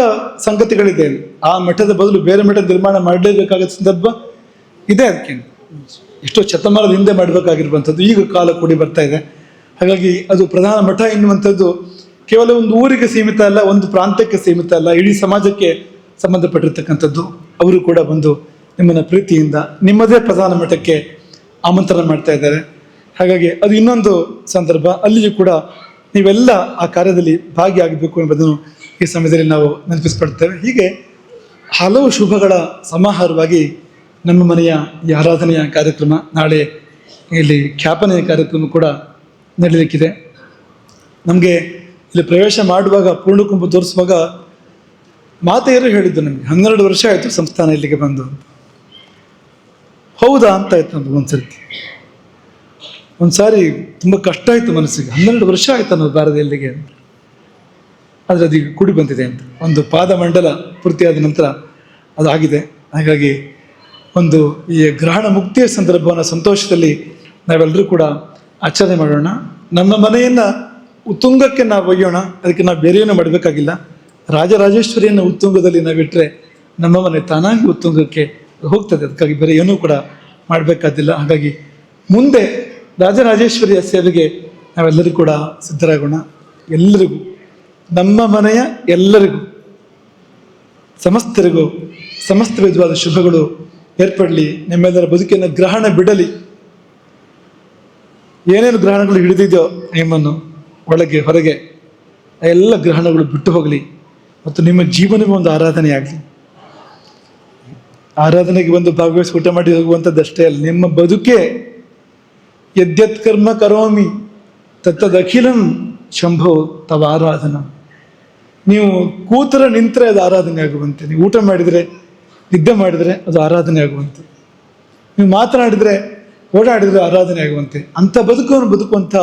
ಸಂಗತಿಗಳಿದೆ. ಆ ಮಠದ ಬದಲು ಬೇರೆ ಮಠ ನಿರ್ಮಾಣ ಮಾಡಲೇಬೇಕಾದ ಸಂದರ್ಭ ಇದೆ. ಅದಕ್ಕೆ ಎಷ್ಟೋ ಶತಮಾನದ ಹಿಂದೆ ಮಾಡಬೇಕಾಗಿರುವಂಥದ್ದು ಈಗ ಕಾಲ ಕೂಡಿ ಬರ್ತಾ ಇದೆ. ಹಾಗಾಗಿ ಅದು ಪ್ರಧಾನ ಮಠ ಎನ್ನುವಂಥದ್ದು ಕೇವಲ ಒಂದು ಊರಿಗೆ ಸೀಮಿತ ಅಲ್ಲ, ಒಂದು ಪ್ರಾಂತ್ಯಕ್ಕೆ ಸೀಮಿತ ಅಲ್ಲ, ಇಡೀ ಸಮಾಜಕ್ಕೆ ಸಂಬಂಧಪಟ್ಟಿರ್ತಕ್ಕಂಥದ್ದು. ಅವರು ಕೂಡ ಬಂದು ನಿಮ್ಮನ್ನು ಪ್ರೀತಿಯಿಂದ ನಿಮ್ಮದೇ ಪ್ರಧಾನ ಮಠಕ್ಕೆ ಆಮಂತ್ರಣ ಮಾಡ್ತಾ ಇದ್ದಾರೆ. ಹಾಗಾಗಿ ಅದು ಇನ್ನೊಂದು ಸಂದರ್ಭ, ಅಲ್ಲಿಯೂ ಕೂಡ ನೀವೆಲ್ಲ ಆ ಕಾರ್ಯದಲ್ಲಿ ಭಾಗಿಯಾಗಬೇಕು ಎಂಬುದನ್ನು ಈ ಸಮಯದಲ್ಲಿ ನಾವು ನೆನಪಿಸ್ಪಡ್ತೇವೆ. ಹೀಗೆ ಹಲವು ಶುಭಗಳ ಸಮಾಹಾರವಾಗಿ ನಮ್ಮ ಮನೆಯ ಈ ಆರಾಧನೆಯ ಕಾರ್ಯಕ್ರಮ, ನಾಳೆ ಇಲ್ಲಿ ಖ್ಯಾಪನೆಯ ಕಾರ್ಯಕ್ರಮ ಕೂಡ ನಡೀಲಿಕ್ಕಿದೆ. ನಮಗೆ ಇಲ್ಲಿ ಪ್ರವೇಶ ಮಾಡುವಾಗ ಪೂರ್ಣಕುಂಭ ತೋರಿಸುವಾಗ ಮಾತೆಯರು ಹೇಳಿದ್ದು ನಮಗೆ 12 ವರ್ಷ ಆಯಿತು ಸಂಸ್ಥಾನ ಇಲ್ಲಿಗೆ ಬಂದು. ಹೌದಾ ಅಂತ ಆಯ್ತು ನಮ್ಗೆ ಒಂದ್ಸಾರಿ ತುಂಬ ಕಷ್ಟ ಆಯಿತು ಮನಸ್ಸಿಗೆ. 12 ವರ್ಷ ಆಯ್ತು ನಾವು ಬಾರದೆ ಇಲ್ಲಿಗೆ ಅಂತ. ಆದರೆ ಅದೀಗ ಕೂಡಿ ಬಂದಿದೆ ಅಂತ, ಒಂದು ಪಾದಮಂಡಲ ಪೂರ್ತಿಯಾದ ನಂತರ ಅದಾಗಿದೆ. ಹಾಗಾಗಿ ಒಂದು ಈ ಗ್ರಹಣ ಮುಕ್ತಿಯ ಸಂದರ್ಭವನ್ನು ಸಂತೋಷದಲ್ಲಿ ನಾವೆಲ್ಲರೂ ಕೂಡ ಆಚರಣೆ ಮಾಡೋಣ. ನಮ್ಮ ಮನೆಯನ್ನು ಉತ್ತುಂಗಕ್ಕೆ ನಾವು ಒಯ್ಯೋಣ. ಅದಕ್ಕೆ ನಾವು ಬೇರೆಯನ್ನು ಮಾಡಬೇಕಾಗಿಲ್ಲ. ರಾಜರಾಜೇಶ್ವರಿಯನ್ನು ಉತ್ತುಂಗದಲ್ಲಿ ನಾವಿಟ್ಟರೆ ನಮ್ಮ ಮನೆ ತಾನಾಗಿ ಉತ್ತುಂಗಕ್ಕೆ ಹೋಗ್ತದೆ. ಅದಕ್ಕಾಗಿ ಬೇರೆ ಏನೂ ಕೂಡ ಮಾಡಬೇಕಾದಿಲ್ಲ. ಹಾಗಾಗಿ ಮುಂದೆ ರಾಜರಾಜೇಶ್ವರಿಯ ಸೇವೆಗೆ ನಾವೆಲ್ಲರೂ ಕೂಡ ಸಿದ್ಧರಾಗೋಣ. ಎಲ್ಲರಿಗೂ, ನಮ್ಮ ಮನೆಯ ಎಲ್ಲರಿಗೂ, ಸಮಸ್ತರಿಗೂ ಸಮಸ್ತ ವಿಧವಾದ ಶುಭಗಳು ಏರ್ಪಡಲಿ. ನಿಮ್ಮೆಲ್ಲರ ಬದುಕಿನ ಗ್ರಹಣ ಬಿಡಲಿ. ಏನೇನು ಗ್ರಹಣಗಳು ಹಿಡಿದಿದೆಯೋ ನಿಮ್ಮನ್ನು ಒಳಗೆ ಹೊರಗೆ, ಆ ಎಲ್ಲ ಗ್ರಹಣಗಳು ಬಿಟ್ಟು ಹೋಗಲಿ. ಮತ್ತು ನಿಮ್ಮ ಜೀವನವೇ ಒಂದು ಆರಾಧನೆ ಆಗಲಿ. ಆರಾಧನೆಗೆ ಒಂದು ಭಾಗವಹಿಸಿ ಊಟ ಮಾಡಿ ಹೋಗುವಂಥದ್ದಷ್ಟೇ ಅಲ್ಲ, ನಿಮ್ಮ ಬದುಕೇ ಯದ್ಯತ್ ಕರ್ಮ ಕರೋಮಿ ತತ್ತದಖಿಲಂ ಶಂಭೋ ತವ ಆರಾಧನ. ನೀವು ಕೂತರ ನಿಂತರೆ ಅದು ಆರಾಧನೆ ಆಗುವಂತೆ, ನೀವು ಊಟ ಮಾಡಿದರೆ ನಿದ್ದೆ ಮಾಡಿದರೆ ಅದು ಆರಾಧನೆ ಆಗುವಂತೆ, ನೀವು ಮಾತನಾಡಿದರೆ ಓಡಾಡಿದರೆ ಆರಾಧನೆ ಆಗುವಂತೆ, ಅಂಥ ಬದುಕನ್ನು ಬದುಕುವಂಥ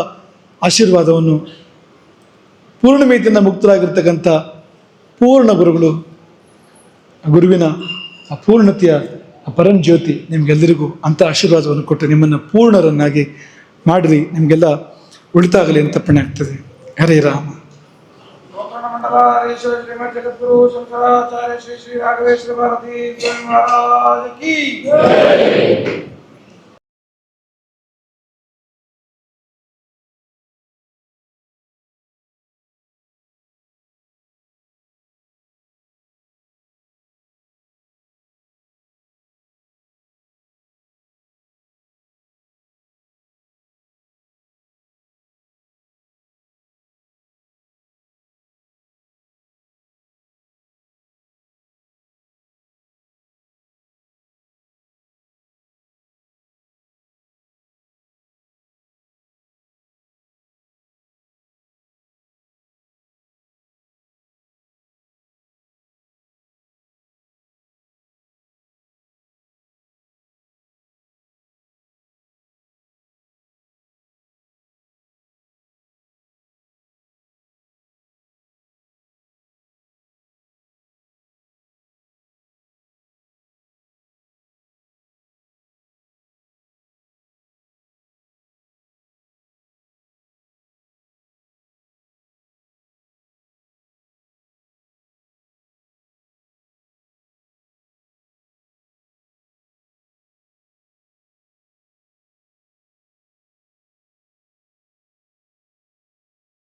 ಆಶೀರ್ವಾದವನ್ನು ಪೂರ್ಣಮೇತಿಯಿಂದ ಮುಕ್ತರಾಗಿರ್ತಕ್ಕಂಥ ಪೂರ್ಣ ಗುರುಗಳು, ಆ ಗುರುವಿನ ಆ ಪೂರ್ಣತೆಯ ಆ ಪರಂಜ್ಯೋತಿ ನಿಮಗೆಲ್ಲರಿಗೂ ಅಂಥ ಆಶೀರ್ವಾದವನ್ನು ಕೊಟ್ಟು ನಿಮ್ಮನ್ನು ಪೂರ್ಣರನ್ನಾಗಿ ಮಾಡಿರಿ. ನಿಮಗೆಲ್ಲ ಉಳಿತಾಗಲಿ ಅಂತ ಪುಣ್ಯ ಆಗ್ತದೆ. ಹರೇ ರಾಮ. ಮಂಡಲಾಧೀಶ್ವರ ಶ್ರೀಮದ್ ಜಗದ್ಗುರು ಶಂಕರಾಚಾರ್ಯ ಶ್ರೀ ಶ್ರೀ ರಾಘವೇಶ್ವರ ಭಾರತಿ ಮಹಾರಾಜ್ ಕಿ ಜೈ.